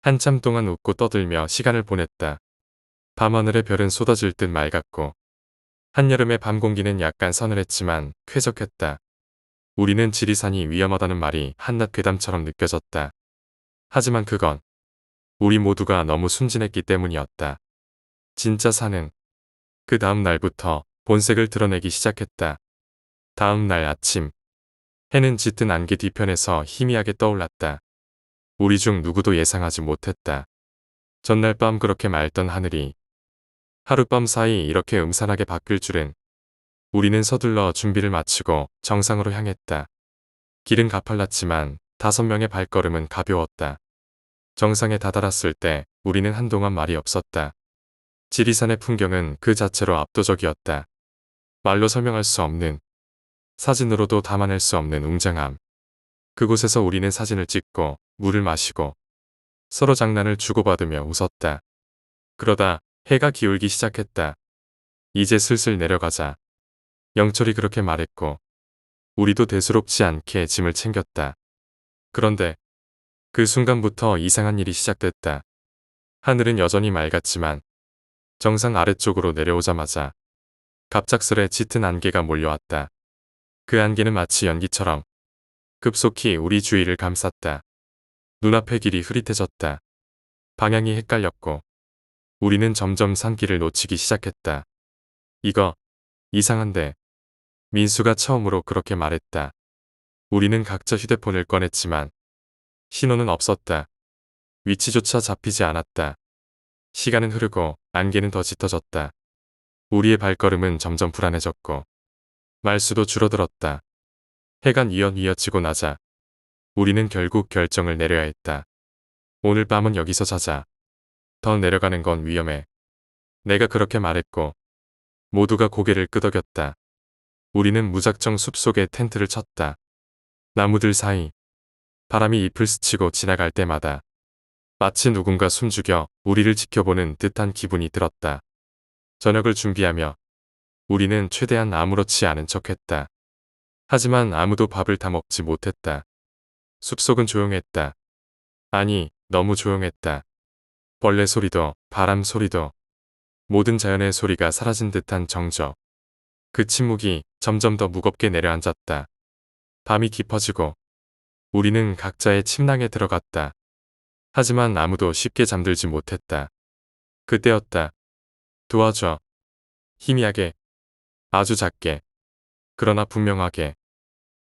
Speaker 1: 한참 동안 웃고 떠들며 시간을 보냈다. 밤하늘의 별은 쏟아질 듯 맑았고 한여름의 밤 공기는 약간 서늘했지만 쾌적했다. 우리는 지리산이 위험하다는 말이 한낱 괴담처럼 느껴졌다. 하지만 그건 우리 모두가 너무 순진했기 때문이었다. 진짜 산은 그 다음 날부터 본색을 드러내기 시작했다. 다음 날 아침 해는 짙은 안개 뒤편에서 희미하게 떠올랐다. 우리 중 누구도 예상하지 못했다. 전날 밤 그렇게 맑던 하늘이 하룻밤 사이 이렇게 음산하게 바뀔 줄은. 우리는 서둘러 준비를 마치고 정상으로 향했다. 길은 가팔랐지만 5명의 발걸음은 가벼웠다. 정상에 다다랐을 때 우리는 한동안 말이 없었다. 지리산의 풍경은 그 자체로 압도적이었다. 말로 설명할 수 없는, 사진으로도 담아낼 수 없는 웅장함. 그곳에서 우리는 사진을 찍고 물을 마시고 서로 장난을 주고받으며 웃었다. 그러다 해가 기울기 시작했다. 이제 슬슬 내려가자. 영철이 그렇게 말했고 우리도 대수롭지 않게 짐을 챙겼다. 그런데 그 순간부터 이상한 일이 시작됐다. 하늘은 여전히 맑았지만 정상 아래쪽으로 내려오자마자 갑작스레 짙은 안개가 몰려왔다. 그 안개는 마치 연기처럼 급속히 우리 주위를 감쌌다. 눈앞의 길이 흐릿해졌다. 방향이 헷갈렸고 우리는 점점 산길을 놓치기 시작했다. 이거 이상한데. 민수가 처음으로 그렇게 말했다. 우리는 각자 휴대폰을 꺼냈지만 신호는 없었다. 위치조차 잡히지 않았다. 시간은 흐르고 안개는 더 짙어졌다. 우리의 발걸음은 점점 불안해졌고 말수도 줄어들었다. 해가 뉘엿뉘엿지고 나자 우리는 결국 결정을 내려야 했다. 오늘 밤은 여기서 자자. 더 내려가는 건 위험해. 내가 그렇게 말했고 모두가 고개를 끄덕였다. 우리는 무작정 숲속에 텐트를 쳤다. 나무들 사이 바람이 잎을 스치고 지나갈 때마다 마치 누군가 숨죽여 우리를 지켜보는 듯한 기분이 들었다. 저녁을 준비하며 우리는 최대한 아무렇지 않은 척했다. 하지만 아무도 밥을 다 먹지 못했다. 숲속은 조용했다. 아니, 너무 조용했다. 벌레 소리도, 바람 소리도, 모든 자연의 소리가 사라진 듯한 정적. 그 침묵이 점점 더 무겁게 내려앉았다. 밤이 깊어지고 우리는 각자의 침낭에 들어갔다. 하지만 아무도 쉽게 잠들지 못했다. 그때였다. 도와줘. 희미하게, 아주 작게, 그러나 분명하게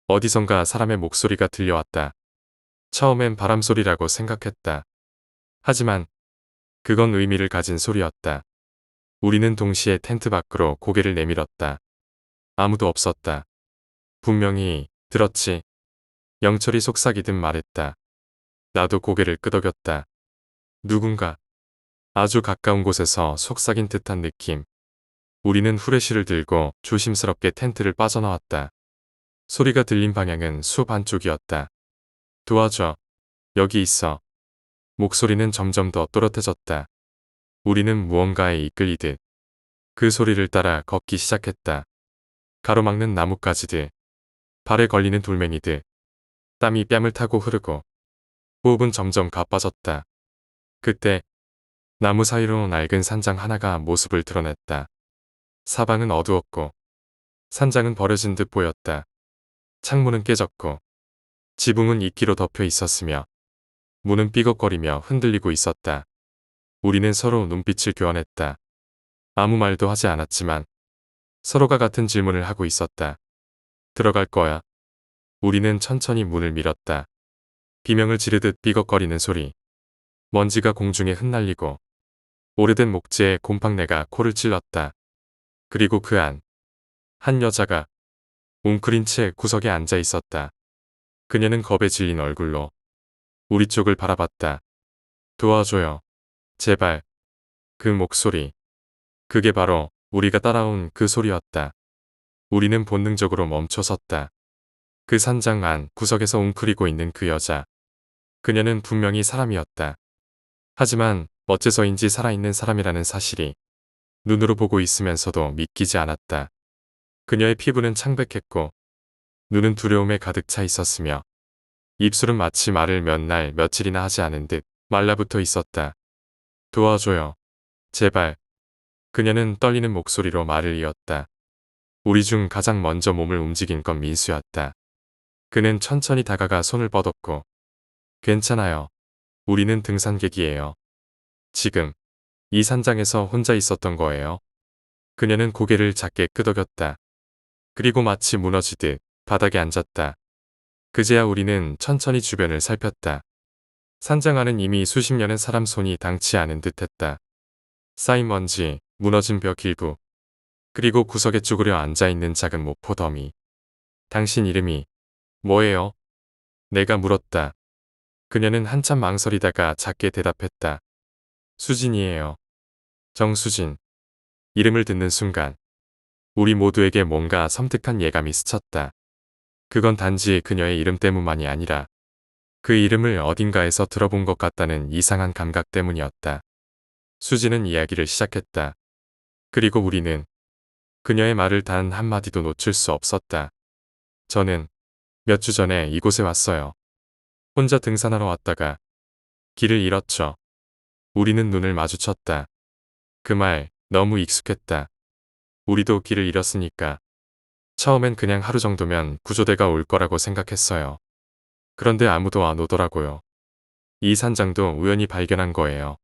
Speaker 1: 어디선가 사람의 목소리가 들려왔다. 처음엔 바람소리라고 생각했다. 하지만 그건 의미를 가진 소리였다. 우리는 동시에 텐트 밖으로 고개를 내밀었다. 아무도 없었다. 분명히 들었지. 영철이 속삭이듯 말했다. 나도 고개를 끄덕였다. 누군가 아주 가까운 곳에서 속삭인 듯한 느낌. 우리는 후레쉬를 들고 조심스럽게 텐트를 빠져나왔다. 소리가 들린 방향은 숲 안쪽이었다. 도와줘. 여기 있어. 목소리는 점점 더 또렷해졌다. 우리는 무언가에 이끌리듯 그 소리를 따라 걷기 시작했다. 가로막는 나뭇가지들, 발에 걸리는 돌멩이들, 땀이 뺨을 타고 흐르고 호흡은 점점 가빠졌다. 그때 나무 사이로 낡은 산장 하나가 모습을 드러냈다. 사방은 어두웠고 산장은 버려진 듯 보였다. 창문은 깨졌고 지붕은 이끼로 덮여 있었으며 문은 삐걱거리며 흔들리고 있었다. 우리는 서로 눈빛을 교환했다. 아무 말도 하지 않았지만 서로가 같은 질문을 하고 있었다. 들어갈 거야. 우리는 천천히 문을 밀었다. 비명을 지르듯 삐걱거리는 소리. 먼지가 공중에 흩날리고 오래된 목재에 곰팡내가 코를 찔렀다. 그리고 그 안, 한 여자가 웅크린 채 구석에 앉아 있었다. 그녀는 겁에 질린 얼굴로 우리 쪽을 바라봤다. 도와줘요. 제발. 그 목소리. 그게 바로 우리가 따라온 그 소리였다. 우리는 본능적으로 멈춰섰다. 그 산장 안 구석에서 웅크리고 있는 그 여자. 그녀는 분명히 사람이었다. 하지만 어째서인지 살아있는 사람이라는 사실이 눈으로 보고 있으면서도 믿기지 않았다. 그녀의 피부는 창백했고 눈은 두려움에 가득 차 있었으며 입술은 마치 말을 몇 날 며칠이나 하지 않은 듯 말라붙어 있었다. 도와줘요. 제발. 그녀는 떨리는 목소리로 말을 이었다. 우리 중 가장 먼저 몸을 움직인 건 민수였다. 그는 천천히 다가가 손을 뻗었고 괜찮아요. 우리는 등산객이에요. 지금 이 산장에서 혼자 있었던 거예요. 그녀는 고개를 작게 끄덕였다. 그리고 마치 무너지듯 바닥에 앉았다. 그제야 우리는 천천히 주변을 살폈다. 산장 안은 이미 수십 년의 사람 손이 닿지 않은 듯했다. 쌓인 먼지, 무너진 벽 일부, 그리고 구석에 쭈그려 앉아있는 작은 모포 더미. 당신 이름이 뭐예요? 내가 물었다. 그녀는 한참 망설이다가 작게 대답했다. 수진이에요. 정수진. 이름을 듣는 순간 우리 모두에게 뭔가 섬뜩한 예감이 스쳤다. 그건 단지 그녀의 이름 때문만이 아니라 그 이름을 어딘가에서 들어본 것 같다는 이상한 감각 때문이었다. 수지는 이야기를 시작했다. 그리고 우리는 그녀의 말을 단 한마디도 놓칠 수 없었다. 저는 몇 주 전에 이곳에 왔어요. 혼자 등산하러 왔다가 길을 잃었죠. 우리는 눈을 마주쳤다. 그 말 너무 익숙했다. 우리도 길을 잃었으니까 처음엔 그냥 하루 정도면 구조대가 올 거라고 생각했어요. 그런데 아무도 안 오더라고요. 이 산장도 우연히 발견한 거예요.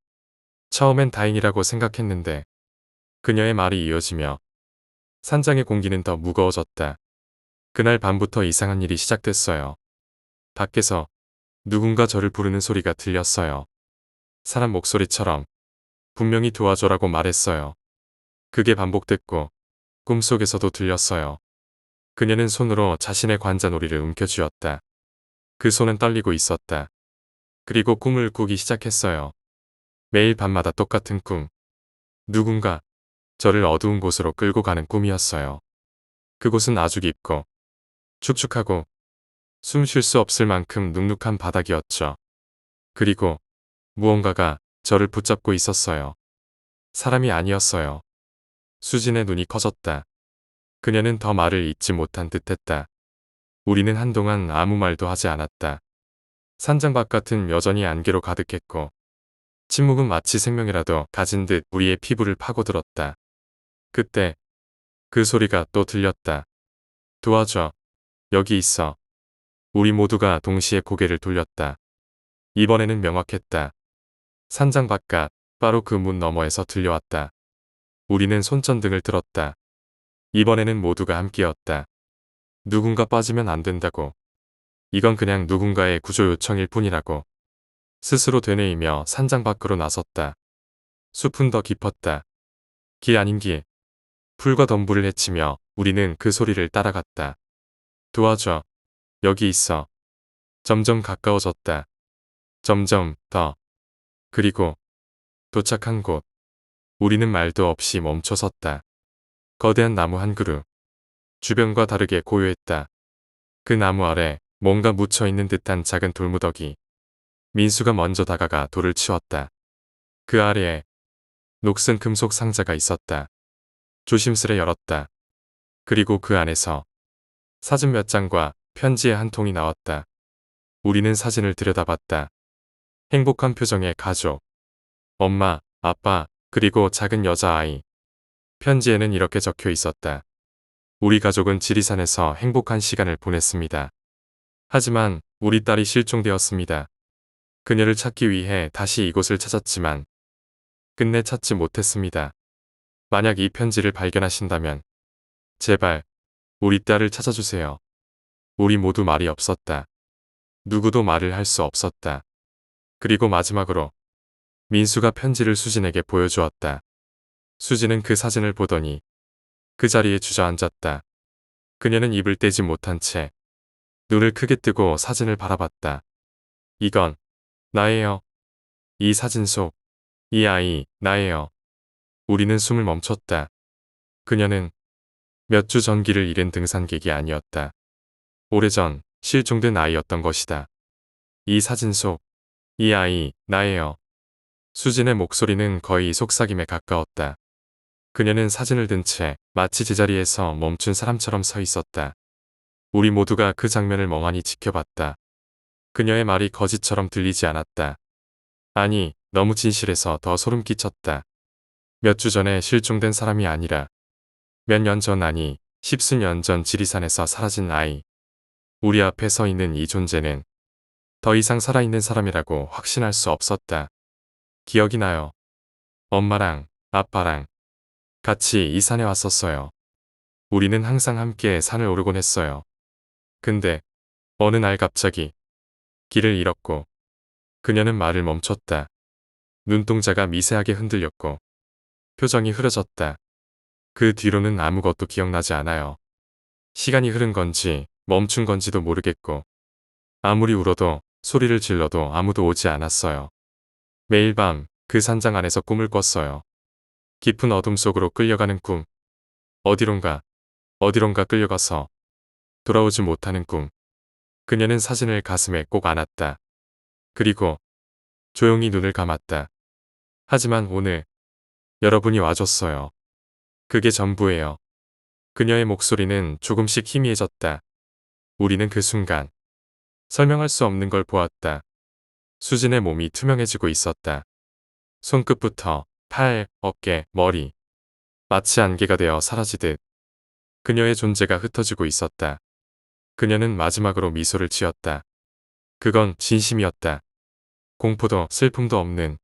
Speaker 1: 처음엔 다행이라고 생각했는데 그녀의 말이 이어지며 산장의 공기는 더 무거워졌다. 그날 밤부터 이상한 일이 시작됐어요. 밖에서 누군가 저를 부르는 소리가 들렸어요. 사람 목소리처럼 분명히 도와줘라고 말했어요. 그게 반복됐고 꿈속에서도 들렸어요. 그녀는 손으로 자신의 관자놀이를 움켜쥐었다. 그 손은 떨리고 있었다. 그리고 꿈을 꾸기 시작했어요. 매일 밤마다 똑같은 꿈. 누군가 저를 어두운 곳으로 끌고 가는 꿈이었어요. 그곳은 아주 깊고 축축하고 숨 쉴 수 없을 만큼 눅눅한 바닥이었죠. 그리고 무언가가 저를 붙잡고 있었어요. 사람이 아니었어요. 수진의 눈이 커졌다. 그녀는 더 말을 잇지 못한 듯했다. 우리는 한동안 아무 말도 하지 않았다. 산장 바깥은 여전히 안개로 가득했고 침묵은 마치 생명이라도 가진 듯 우리의 피부를 파고들었다. 그때 그 소리가 또 들렸다. 도와줘. 여기 있어. 우리 모두가 동시에 고개를 돌렸다. 이번에는 명확했다. 산장 바깥, 바로 그 문 너머에서 들려왔다. 우리는 손전등을 들었다. 이번에는 모두가 함께였다. 누군가 빠지면 안 된다고. 이건 그냥 누군가의 구조 요청일 뿐이라고. 스스로 되뇌이며 산장 밖으로 나섰다. 숲은 더 깊었다. 길 아닌 길. 풀과 덤불을 헤치며 우리는 그 소리를 따라갔다. 도와줘. 여기 있어. 점점 가까워졌다. 점점 더. 그리고 도착한 곳. 우리는 말도 없이 멈춰섰다. 거대한 나무 한 그루. 주변과 다르게 고요했다. 그 나무 아래 뭔가 묻혀있는 듯한 작은 돌무더기. 민수가 먼저 다가가 돌을 치웠다. 그 아래에 녹슨 금속 상자가 있었다. 조심스레 열었다. 그리고 그 안에서 사진 몇 장과 편지의 한 통이 나왔다. 우리는 사진을 들여다봤다. 행복한 표정의 가족. 엄마, 아빠, 그리고 작은 여자아이. 편지에는 이렇게 적혀 있었다. 우리 가족은 지리산에서 행복한 시간을 보냈습니다. 하지만 우리 딸이 실종되었습니다. 그녀를 찾기 위해 다시 이곳을 찾았지만 끝내 찾지 못했습니다. 만약 이 편지를 발견하신다면 제발 우리 딸을 찾아주세요. 우리 모두 말이 없었다. 누구도 말을 할 수 없었다. 그리고 마지막으로 민수가 편지를 수진에게 보여주었다. 수진은 그 사진을 보더니 그 자리에 주저앉았다. 그녀는 입을 떼지 못한 채 눈을 크게 뜨고 사진을 바라봤다. 이건 나예요. 이 사진 속 이 아이 나예요. 우리는 숨을 멈췄다. 그녀는 몇 주 전 길을 잃은 등산객이 아니었다. 오래전 실종된 아이였던 것이다. 이 사진 속 이 아이 나예요. 수진의 목소리는 거의 속삭임에 가까웠다. 그녀는 사진을 든 채 마치 제자리에서 멈춘 사람처럼 서 있었다. 우리 모두가 그 장면을 멍하니 지켜봤다. 그녀의 말이 거짓처럼 들리지 않았다. 아니, 너무 진실해서 더 소름 끼쳤다. 몇 주 전에 실종된 사람이 아니라 몇 년 전 아니, 십수년 전 지리산에서 사라진 아이. 우리 앞에 서 있는 이 존재는 더 이상 살아있는 사람이라고 확신할 수 없었다. 기억이 나요. 엄마랑 아빠랑 같이 이 산에 왔었어요. 우리는 항상 함께 산을 오르곤 했어요. 근데 어느 날 갑자기 길을 잃었고 그녀는 말을 멈췄다. 눈동자가 미세하게 흔들렸고 표정이 흐려졌다. 그 뒤로는 아무것도 기억나지 않아요. 시간이 흐른 건지 멈춘 건지도 모르겠고 아무리 울어도 소리를 질러도 아무도 오지 않았어요. 매일 밤 그 산장 안에서 꿈을 꿨어요. 깊은 어둠 속으로 끌려가는 꿈. 어디론가 끌려가서 돌아오지 못하는 꿈. 그녀는 사진을 가슴에 꼭 안았다. 그리고 조용히 눈을 감았다. 하지만 오늘 여러분이 와줬어요. 그게 전부예요. 그녀의 목소리는 조금씩 희미해졌다. 우리는 그 순간 설명할 수 없는 걸 보았다. 수진의 몸이 투명해지고 있었다. 손끝부터 팔, 어깨, 머리. 마치 안개가 되어 사라지듯 그녀의 존재가 흩어지고 있었다. 그녀는 마지막으로 미소를 지었다. 그건 진심이었다. 공포도 슬픔도 없는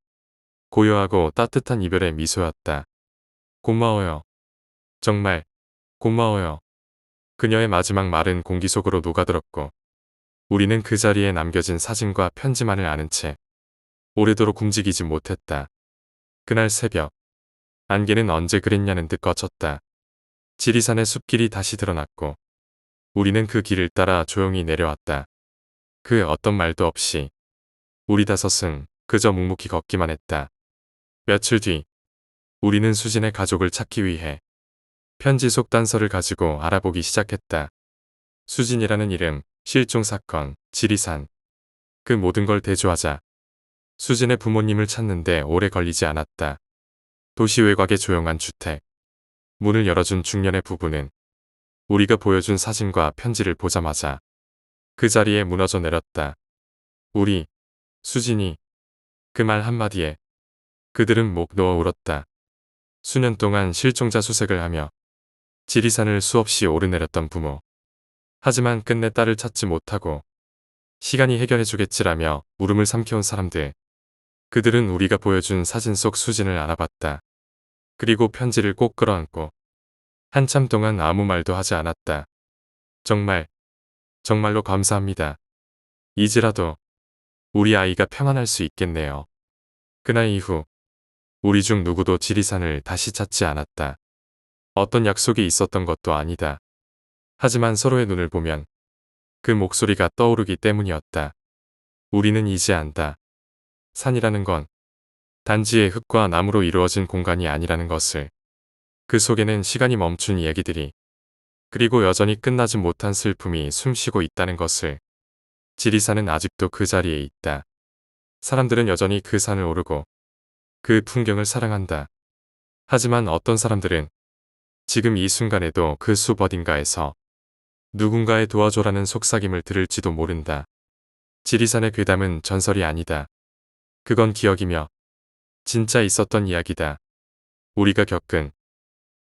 Speaker 1: 고요하고 따뜻한 이별의 미소였다. 고마워요. 정말 고마워요. 그녀의 마지막 말은 공기 속으로 녹아들었고 우리는 그 자리에 남겨진 사진과 편지만을 아는 채 오래도록 움직이지 못했다. 그날 새벽 안개는 언제 그랬냐는 듯 걷혔다. 지리산의 숲길이 다시 드러났고 우리는 그 길을 따라 조용히 내려왔다. 그 어떤 말도 없이 우리 다섯은 그저 묵묵히 걷기만 했다. 며칠 뒤 우리는 수진의 가족을 찾기 위해 편지 속 단서를 가지고 알아보기 시작했다. 수진이라는 이름, 실종 사건, 지리산. 그 모든 걸 대조하자 수진의 부모님을 찾는데 오래 걸리지 않았다. 도시 외곽의 조용한 주택. 문을 열어준 중년의 부부는 우리가 보여준 사진과 편지를 보자마자 그 자리에 무너져 내렸다. 우리, 수진이, 그 말 한마디에 그들은 목 놓아 울었다. 수년 동안 실종자 수색을 하며 지리산을 수없이 오르내렸던 부모. 하지만 끝내 딸을 찾지 못하고 시간이 해결해주겠지라며 울음을 삼켜온 사람들. 그들은 우리가 보여준 사진 속 수진을 알아봤다. 그리고 편지를 꼭 끌어안고 한참 동안 아무 말도 하지 않았다. 정말, 정말로 감사합니다. 이제라도 우리 아이가 평안할 수 있겠네요. 그날 이후 우리 중 누구도 지리산을 다시 찾지 않았다. 어떤 약속이 있었던 것도 아니다. 하지만 서로의 눈을 보면 그 목소리가 떠오르기 때문이었다. 우리는 이제 안다. 산이라는 건 단지의 흙과 나무로 이루어진 공간이 아니라는 것을. 그 속에는 시간이 멈춘 이야기들이 그리고 여전히 끝나지 못한 슬픔이 숨쉬고 있다는 것을. 지리산은 아직도 그 자리에 있다. 사람들은 여전히 그 산을 오르고 그 풍경을 사랑한다. 하지만 어떤 사람들은 지금 이 순간에도 그 숲 어딘가에서 누군가의 도와줘라는 속삭임을 들을지도 모른다. 지리산의 괴담은 전설이 아니다. 그건 기억이며 진짜 있었던 이야기다. 우리가 겪은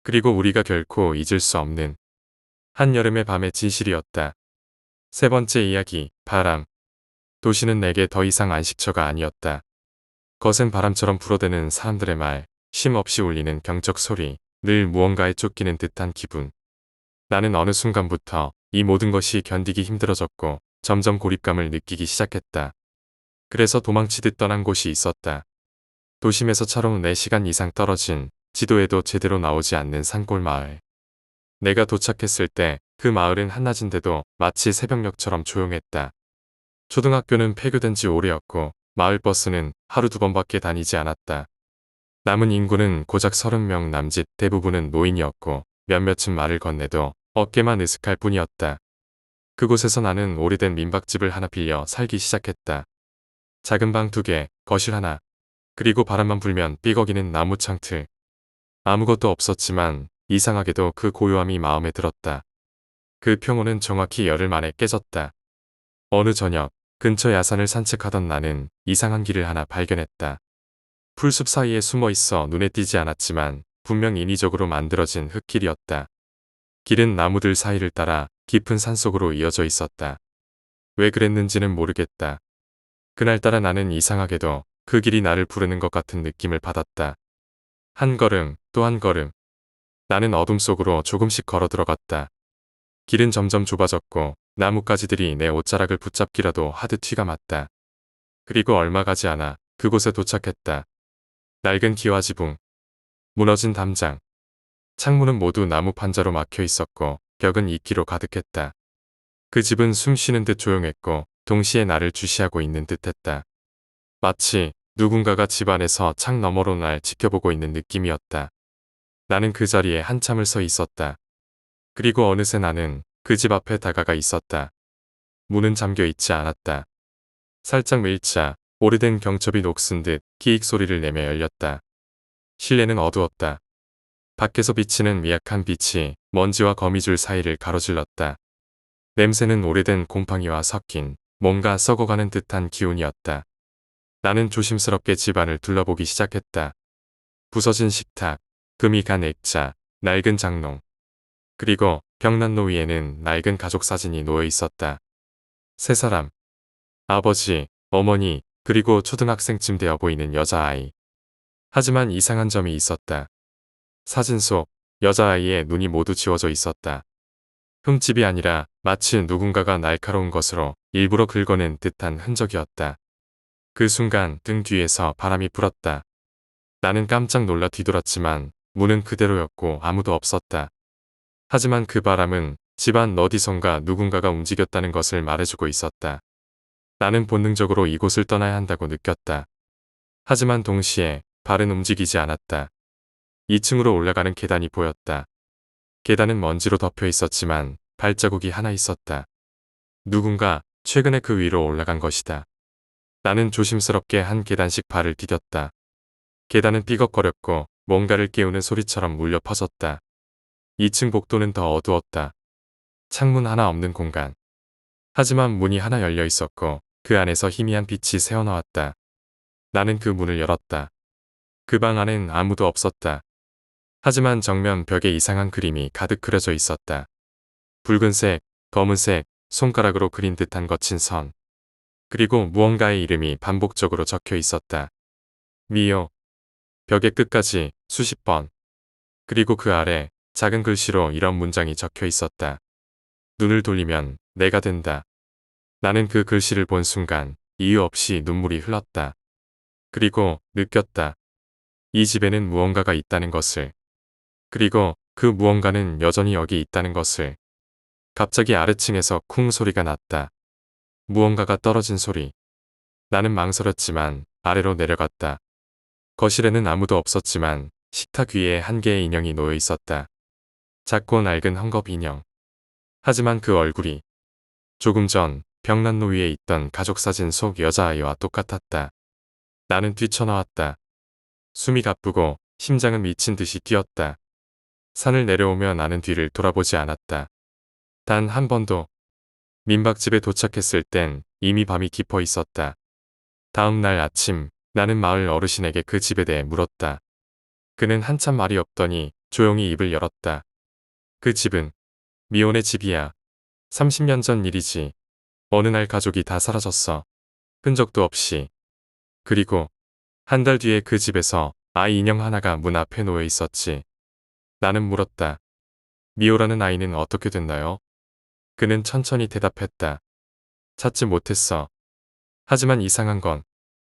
Speaker 1: 그리고 우리가 결코 잊을 수 없는 한여름의 밤의 진실이었다. 세 번째 이야기, 바람. 도시는 내게 더 이상 안식처가 아니었다. 거센 바람처럼 불어대는 사람들의 말, 쉼 없이 울리는 경적 소리, 늘 무언가에 쫓기는 듯한 기분. 나는 어느 순간부터 이 모든 것이 견디기 힘들어졌고 점점 고립감을 느끼기 시작했다. 그래서 도망치듯 떠난 곳이 있었다. 도심에서 차로 4시간 이상 떨어진 지도에도 제대로 나오지 않는 산골 마을. 내가 도착했을 때 그 마을은 한낮인데도 마치 새벽녘처럼 조용했다. 초등학교는 폐교된 지 오래였고 마을 버스는 하루 2번밖에 다니지 않았다. 남은 인구는 고작 30명 남짓, 대부분은 노인이었고 몇몇은 말을 건네도 어깨만 으슥할 뿐이었다. 그곳에서 나는 오래된 민박집을 하나 빌려 살기 시작했다. 작은 방 2개, 거실 하나, 그리고 바람만 불면 삐걱이는 나무 창틀. 아무것도 없었지만 이상하게도 그 고요함이 마음에 들었다. 그 평온은 정확히 열흘 만에 깨졌다. 어느 저녁 근처 야산을 산책하던 나는 이상한 길을 하나 발견했다. 풀숲 사이에 숨어 있어 눈에 띄지 않았지만 분명 인위적으로 만들어진 흙길이었다. 길은 나무들 사이를 따라 깊은 산속으로 이어져 있었다. 왜 그랬는지는 모르겠다. 그날따라 나는 이상하게도 그 길이 나를 부르는 것 같은 느낌을 받았다. 한 걸음, 또 한 걸음. 나는 어둠 속으로 조금씩 걸어 들어갔다. 길은 점점 좁아졌고 나뭇가지들이 내 옷자락을 붙잡기라도 하듯 티가 맞다. 그리고 얼마 가지 않아 그곳에 도착했다. 낡은 기와 지붕, 무너진 담장, 창문은 모두 나무 판자로 막혀 있었고 벽은 이끼로 가득했다. 그 집은 숨 쉬는 듯 조용했고 동시에 나를 주시하고 있는 듯했다. 마치 누군가가 집 안에서 창 너머로 날 지켜보고 있는 느낌이었다. 나는 그 자리에 한참을 서 있었다. 그리고 어느새 나는 그 집 앞에 다가가 있었다. 문은 잠겨 있지 않았다. 살짝 밀자 오래된 경첩이 녹슨 듯 끼익 소리를 내며 열렸다. 실내는 어두웠다. 밖에서 비치는 미약한 빛이 먼지와 거미줄 사이를 가로질렀다. 냄새는 오래된 곰팡이와 섞인 뭔가 썩어가는 듯한 기운이었다. 나는 조심스럽게 집안을 둘러보기 시작했다. 부서진 식탁, 금이 간 액자, 낡은 장롱. 그리고 벽난로 위에는 낡은 가족 사진이 놓여 있었다. 세 사람. 아버지, 어머니, 그리고 초등학생쯤 되어 보이는 여자아이. 하지만 이상한 점이 있었다. 사진 속 여자아이의 눈이 모두 지워져 있었다. 흠집이 아니라 마치 누군가가 날카로운 것으로 일부러 긁어낸 듯한 흔적이었다. 그 순간 등 뒤에서 바람이 불었다. 나는 깜짝 놀라 뒤돌았지만 문은 그대로였고 아무도 없었다. 하지만 그 바람은 집안 어디선가 누군가가 움직였다는 것을 말해주고 있었다. 나는 본능적으로 이곳을 떠나야 한다고 느꼈다. 하지만 동시에 발은 움직이지 않았다. 2층으로 올라가는 계단이 보였다. 계단은 먼지로 덮여 있었지만 발자국이 하나 있었다. 누군가 최근에 그 위로 올라간 것이다. 나는 조심스럽게 한 계단씩 발을 디뎠다. 계단은 삐걱거렸고 뭔가를 깨우는 소리처럼 울려 퍼졌다. 2층 복도는 더 어두웠다. 창문 하나 없는 공간. 하지만 문이 하나 열려 있었고 그 안에서 희미한 빛이 새어나왔다. 나는 그 문을 열었다. 그 방 안엔 아무도 없었다. 하지만 정면 벽에 이상한 그림이 가득 그려져 있었다. 붉은색, 검은색, 손가락으로 그린 듯한 거친 선. 그리고 무언가의 이름이 반복적으로 적혀 있었다. 미요. 벽의 끝까지 수십 번. 그리고 그 아래 작은 글씨로 이런 문장이 적혀 있었다. 눈을 돌리면 내가 된다. 나는 그 글씨를 본 순간 이유 없이 눈물이 흘렀다. 그리고 느꼈다. 이 집에는 무언가가 있다는 것을. 그리고 그 무언가는 여전히 여기 있다는 것을. 갑자기 아래층에서 쿵 소리가 났다. 무언가가 떨어진 소리. 나는 망설였지만 아래로 내려갔다. 거실에는 아무도 없었지만 식탁 위에 한 개의 인형이 놓여 있었다. 작고 낡은 헝겊 인형. 하지만 그 얼굴이 조금 전 벽난로 위에 있던 가족사진 속 여자아이와 똑같았다. 나는 뛰쳐나왔다. 숨이 가쁘고 심장은 미친 듯이 뛰었다. 산을 내려오며 나는 뒤를 돌아보지 않았다. 단 한 번도. 민박집에 도착했을 땐 이미 밤이 깊어 있었다. 다음 날 아침 나는 마을 어르신에게 그 집에 대해 물었다. 그는 한참 말이 없더니 조용히 입을 열었다. 그 집은 미혼의 집이야. 30년 전 일이지. 어느 날 가족이 다 사라졌어. 흔적도 없이. 그리고 한 달 뒤에 그 집에서 아이 인형 하나가 문 앞에 놓여 있었지. 나는 물었다. 미호라는 아이는 어떻게 됐나요? 그는 천천히 대답했다. 찾지 못했어. 하지만 이상한 건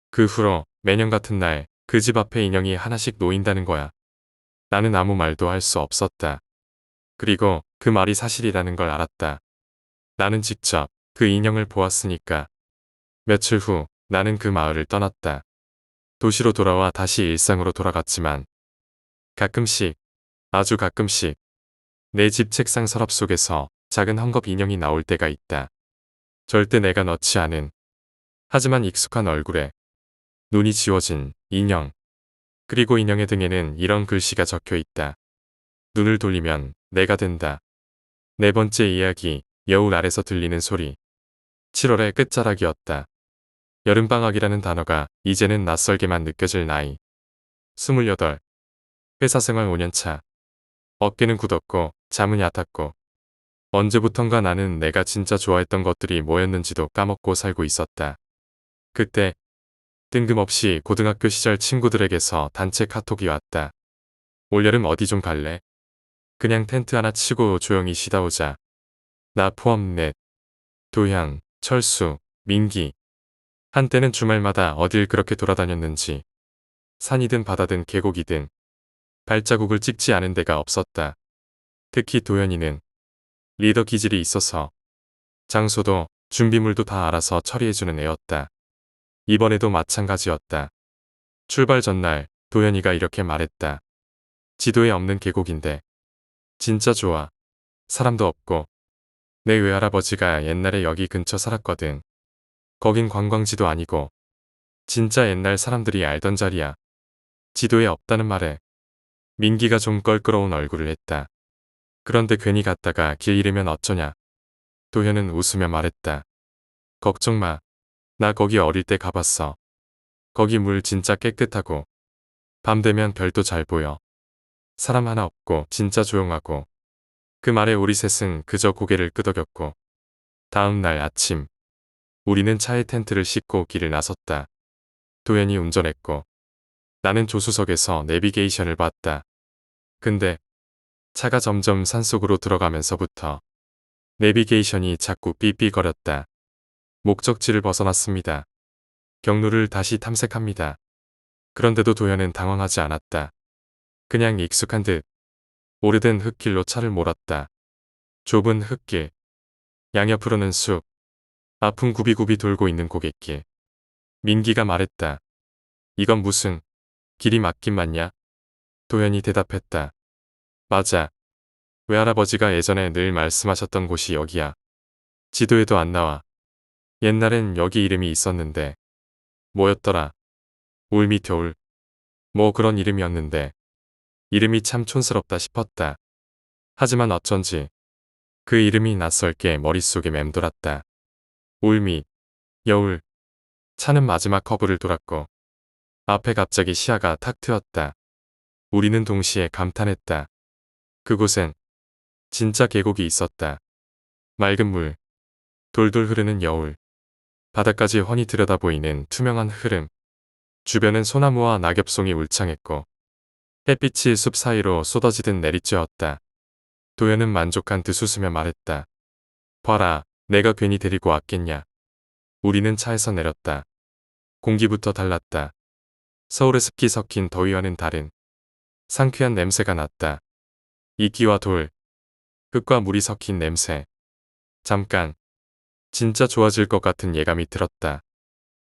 Speaker 1: 그 후로 매년 같은 날 그 집 앞에 인형이 하나씩 놓인다는 거야. 나는 아무 말도 할 수 없었다. 그리고 그 말이 사실이라는 걸 알았다. 나는 직접 그 인형을 보았으니까. 며칠 후 나는 그 마을을 떠났다. 도시로 돌아와 다시 일상으로 돌아갔지만 가끔씩, 아주 가끔씩 내 집 책상 서랍 속에서 작은 헝겊 인형이 나올 때가 있다. 절대 내가 넣지 않은, 하지만 익숙한 얼굴에 눈이 지워진 인형. 그리고 인형의 등에는 이런 글씨가 적혀 있다. 눈을 돌리면 내가 된다. 네 번째 이야기, 여울 아래서 들리는 소리. 7월의 끝자락이었다. 여름방학이라는 단어가 이제는 낯설게만 느껴질 나이. 28. 회사생활 5년차. 어깨는 굳었고 잠은 얕았고 언제부턴가 나는 내가 진짜 좋아했던 것들이 뭐였는지도 까먹고 살고 있었다. 그때 뜬금없이 고등학교 시절 친구들에게서 단체 카톡이 왔다. 올여름 어디 좀 갈래? 그냥 텐트 하나 치고 조용히 쉬다 오자. 나 포함 넷. 도현, 철수, 민기. 한때는 주말마다 어딜 그렇게 돌아다녔는지. 산이든 바다든 계곡이든 발자국을 찍지 않은 데가 없었다. 특히 도현이는 리더 기질이 있어서 장소도 준비물도 다 알아서 처리해주는 애였다. 이번에도 마찬가지였다. 출발 전날 도현이가 이렇게 말했다. 지도에 없는 계곡인데 진짜 좋아. 사람도 없고 내 외할아버지가 옛날에 여기 근처 살았거든. 거긴 관광지도 아니고 진짜 옛날 사람들이 알던 자리야. 지도에 없다는 말에 민기가 좀 껄끄러운 얼굴을 했다. 그런데 괜히 갔다가 길 잃으면 어쩌냐. 도현은 웃으며 말했다. 걱정 마. 나 거기 어릴 때 가봤어. 거기 물 진짜 깨끗하고 밤 되면 별도 잘 보여. 사람 하나 없고 진짜 조용하고. 그 말에 우리 셋은 그저 고개를 끄덕였고 다음 날 아침 우리는 차에 텐트를 싣고 길을 나섰다. 도현이 운전했고 나는 조수석에서 내비게이션을 봤다. 근데 차가 점점 산속으로 들어가면서부터 내비게이션이 자꾸 삐삐거렸다. 목적지를 벗어났습니다. 경로를 다시 탐색합니다. 그런데도 도현은 당황하지 않았다. 그냥 익숙한 듯 오래된 흙길로 차를 몰았다. 좁은 흙길, 양옆으로는 숲, 아픈 굽이굽이 돌고 있는 고갯길. 민기가 말했다. 이건 무슨 길이 맞긴 맞냐? 도현이 대답했다. 맞아. 외할아버지가 예전에 늘 말씀하셨던 곳이 여기야. 지도에도 안 나와. 옛날엔 여기 이름이 있었는데 뭐였더라? 울미겨울. 뭐 그런 이름이었는데 이름이 참 촌스럽다 싶었다. 하지만 어쩐지 그 이름이 낯설게 머릿속에 맴돌았다. 울미, 여울. 차는 마지막 커브를 돌았고 앞에 갑자기 시야가 탁 트였다. 우리는 동시에 감탄했다. 그곳엔 진짜 계곡이 있었다. 맑은 물, 돌돌 흐르는 여울, 바닥까지 훤히 들여다보이는 투명한 흐름. 주변은 소나무와 낙엽송이 울창했고 햇빛이 숲 사이로 쏟아지듯 내리쬐었다. 도현은 만족한 듯 웃으며 말했다. 봐라, 내가 괜히 데리고 왔겠냐. 우리는 차에서 내렸다. 공기부터 달랐다. 서울의 습기 섞인 더위와는 다른 상쾌한 냄새가 났다. 이끼와 돌, 흙과 물이 섞인 냄새. 잠깐, 진짜 좋아질 것 같은 예감이 들었다.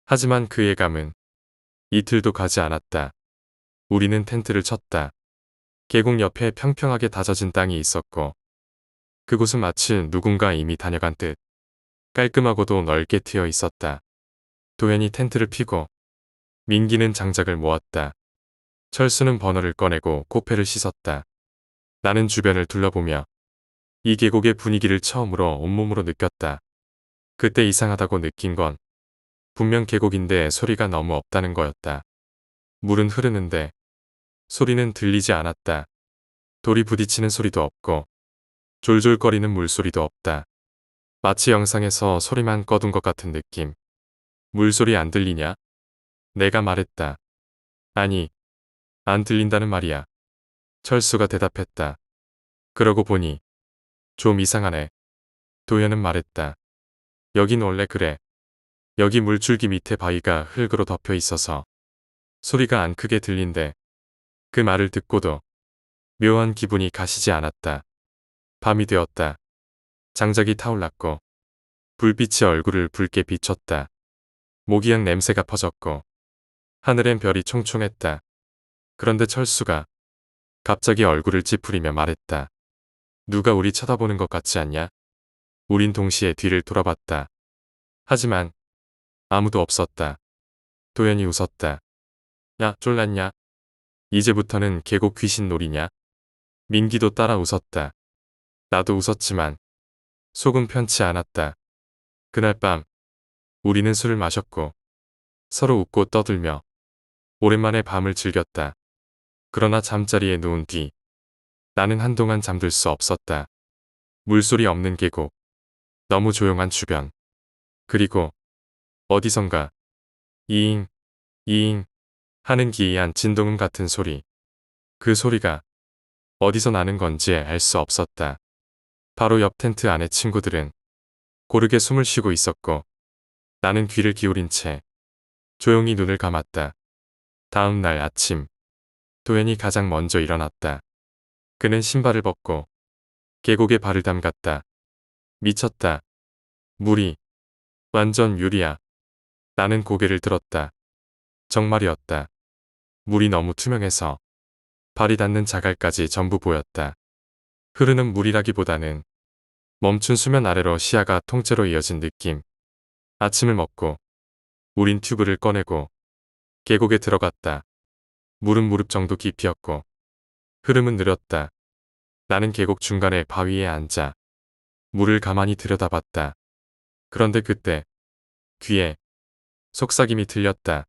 Speaker 1: 하지만 그 예감은 이틀도 가지 않았다. 우리는 텐트를 쳤다. 계곡 옆에 평평하게 다져진 땅이 있었고 그곳은 마치 누군가 이미 다녀간 듯 깔끔하고도 넓게 트여 있었다. 도현이 텐트를 피고 민기는 장작을 모았다. 철수는 버너를 꺼내고 코페를 씻었다. 나는 주변을 둘러보며 이 계곡의 분위기를 처음으로 온몸으로 느꼈다. 그때 이상하다고 느낀 건 분명 계곡인데 소리가 너무 없다는 거였다. 물은 흐르는데 소리는 들리지 않았다. 돌이 부딪히는 소리도 없고 졸졸거리는 물소리도 없다. 마치 영상에서 소리만 꺼둔 것 같은 느낌. 물소리 안 들리냐? 내가 말했다. 아니, 안 들린다는 말이야. 철수가 대답했다. 그러고 보니 좀 이상하네. 도현은 말했다. 여긴 원래 그래. 여기 물줄기 밑에 바위가 흙으로 덮여 있어서 소리가 안 크게 들린대. 그 말을 듣고도 묘한 기분이 가시지 않았다. 밤이 되었다. 장작이 타올랐고 불빛이 얼굴을 붉게 비췄다. 모기향 냄새가 퍼졌고 하늘엔 별이 총총했다. 그런데 철수가 갑자기 얼굴을 찌푸리며 말했다. 누가 우리 쳐다보는 것 같지 않냐? 우린 동시에 뒤를 돌아봤다. 하지만 아무도 없었다. 도현이 웃었다. 야, 쫄랐냐? 이제부터는 계곡 귀신 놀이냐? 민기도 따라 웃었다. 나도 웃었지만 속은 편치 않았다. 그날 밤 우리는 술을 마셨고 서로 웃고 떠들며 오랜만에 밤을 즐겼다. 그러나 잠자리에 누운 뒤 나는 한동안 잠들 수 없었다. 물소리 없는 계곡, 너무 조용한 주변, 그리고 어디선가 이잉, 이잉 하는 기이한 진동음 같은 소리. 그 소리가 어디서 나는 건지 알 수 없었다. 바로 옆 텐트 안의 친구들은 고르게 숨을 쉬고 있었고 나는 귀를 기울인 채 조용히 눈을 감았다. 다음 날 아침 도현이 가장 먼저 일어났다. 그는 신발을 벗고 계곡에 발을 담갔다. 미쳤다. 물이 완전 유리야. 나는 고개를 들었다. 정말이었다. 물이 너무 투명해서 발이 닿는 자갈까지 전부 보였다. 흐르는 물이라기보다는 멈춘 수면 아래로 시야가 통째로 이어진 느낌. 아침을 먹고 우린 튜브를 꺼내고 계곡에 들어갔다. 물은 무릎 정도 깊이였고 흐름은 느렸다. 나는 계곡 중간에 바위에 앉아 물을 가만히 들여다봤다. 그런데 그때 귀에 속삭임이 들렸다.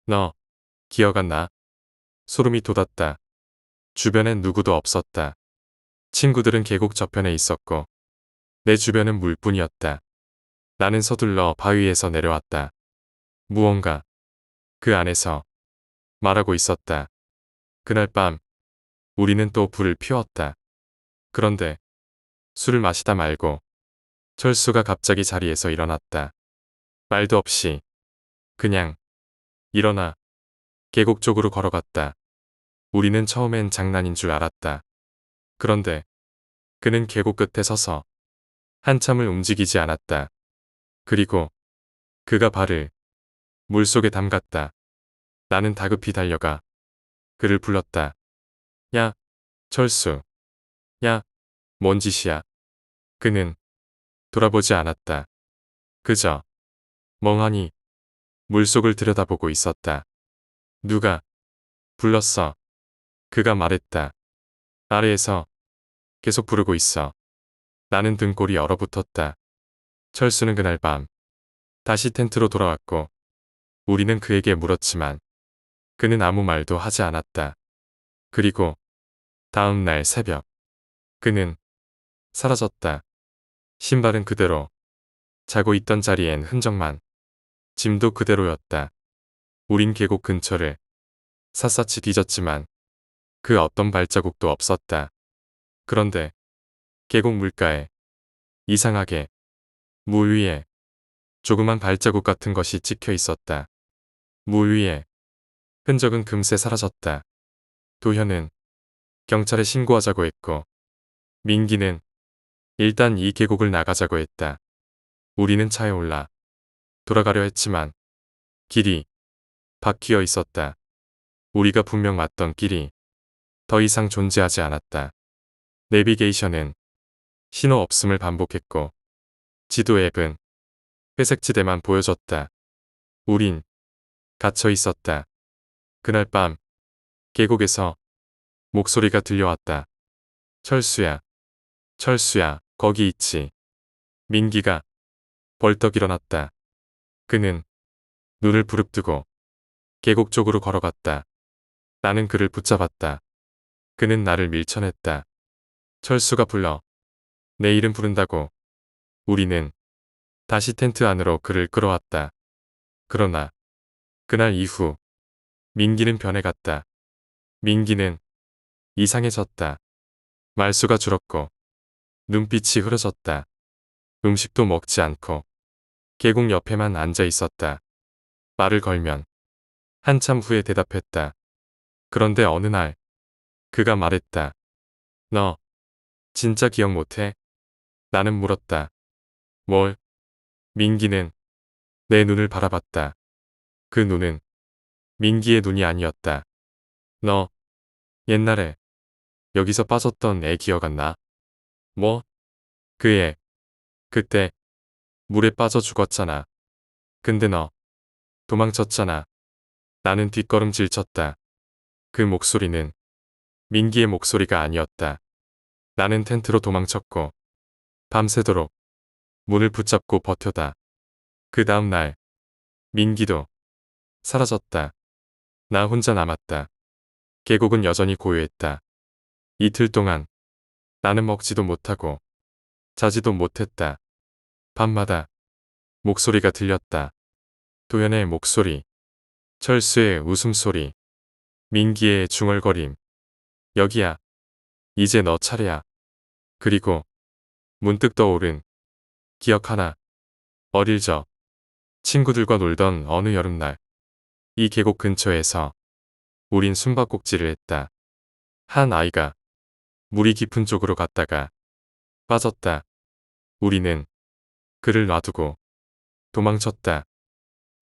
Speaker 1: 너 기억 안 나? 소름이 돋았다. 주변엔 누구도 없었다. 친구들은 계곡 저편에 있었고 내 주변은 물뿐이었다. 나는 서둘러 바위에서 내려왔다. 무언가 그 안에서 말하고 있었다. 그날 밤 우리는 또 불을 피웠다. 그런데 술을 마시다 말고 철수가 갑자기 자리에서 일어났다. 말도 없이 그냥 일어나 계곡 쪽으로 걸어갔다. 우리는 처음엔 장난인 줄 알았다. 그런데 그는 계곡 끝에 서서 한참을 움직이지 않았다. 그리고 그가 발을 물속에 담갔다. 나는 다급히 달려가 그를 불렀다. 야, 철수. 야, 뭔 짓이야. 그는 돌아보지 않았다. 그저 멍하니 물속을 들여다보고 있었다. 누가 불렀어. 그가 말했다. 아래에서 계속 부르고 있어. 나는 등골이 얼어붙었다. 철수는 그날 밤 다시 텐트로 돌아왔고 우리는 그에게 물었지만 그는 아무 말도 하지 않았다. 그리고 다음 날 새벽 그는 사라졌다. 신발은 그대로 자고 있던 자리엔 흔적만 짐도 그대로였다. 우린 계곡 근처를 샅샅이 뒤졌지만 그 어떤 발자국도 없었다. 그런데 계곡 물가에 이상하게 물 위에 조그만 발자국 같은 것이 찍혀 있었다. 물 위에 흔적은 금세 사라졌다. 도현은 경찰에 신고하자고 했고 민기는 일단 이 계곡을 나가자고 했다. 우리는 차에 올라 돌아가려 했지만 길이 바뀌어 있었다. 우리가 분명 왔던 길이 더 이상 존재하지 않았다. 내비게이션은 신호 없음을 반복했고 지도 앱은 회색지대만 보여줬다. 우린 갇혀 있었다. 그날 밤 계곡에서 목소리가 들려왔다. 철수야, 철수야, 거기 있지. 민기가 벌떡 일어났다. 그는 눈을 부릅뜨고 계곡 쪽으로 걸어갔다. 나는 그를 붙잡았다. 그는 나를 밀쳐냈다. 철수가 불러 내 이름 부른다고. 우리는 다시 텐트 안으로 그를 끌어왔다. 그러나 그날 이후 민기는 변해갔다. 민기는 이상해졌다. 말수가 줄었고 눈빛이 흐려졌다. 음식도 먹지 않고 계곡 옆에만 앉아 있었다. 말을 걸면 한참 후에 대답했다. 그런데 어느 날 그가 말했다. 너 진짜 기억 못해? 나는 물었다. 뭘? 민기는 내 눈을 바라봤다. 그 눈은 민기의 눈이 아니었다. 너 옛날에 여기서 빠졌던 애 기억 안 나? 뭐? 그 애 그때 물에 빠져 죽었잖아. 근데 너 도망쳤잖아. 나는 뒷걸음질 쳤다. 그 목소리는 민기의 목소리가 아니었다. 나는 텐트로 도망쳤고 밤새도록 문을 붙잡고 버텨다. 그 다음 날 민기도 사라졌다. 나 혼자 남았다. 계곡은 여전히 고요했다. 이틀 동안 나는 먹지도 못하고 자지도 못했다. 밤마다 목소리가 들렸다. 도연의 목소리, 철수의 웃음소리, 민기의 중얼거림. 여기야. 이제 너 차례야. 그리고 문득 떠오른 기억 하나. 어릴 적 친구들과 놀던 어느 여름날 이 계곡 근처에서 우린 숨바꼭질을 했다. 한 아이가 물이 깊은 쪽으로 갔다가 빠졌다. 우리는 그를 놔두고 도망쳤다.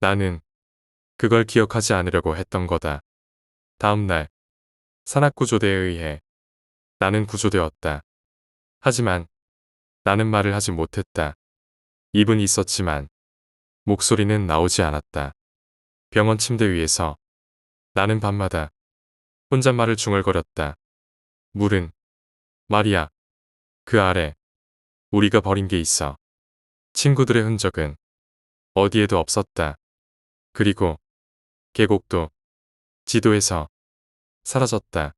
Speaker 1: 나는 그걸 기억하지 않으려고 했던 거다. 다음 날 산악구조대에 의해 나는 구조되었다. 하지만 나는 말을 하지 못했다. 입은 있었지만 목소리는 나오지 않았다. 병원 침대 위에서 나는 밤마다 혼잣말을 중얼거렸다. 물은 말이야. 그 아래 우리가 버린 게 있어. 친구들의 흔적은 어디에도 없었다. 그리고 계곡도 지도에서 사라졌다.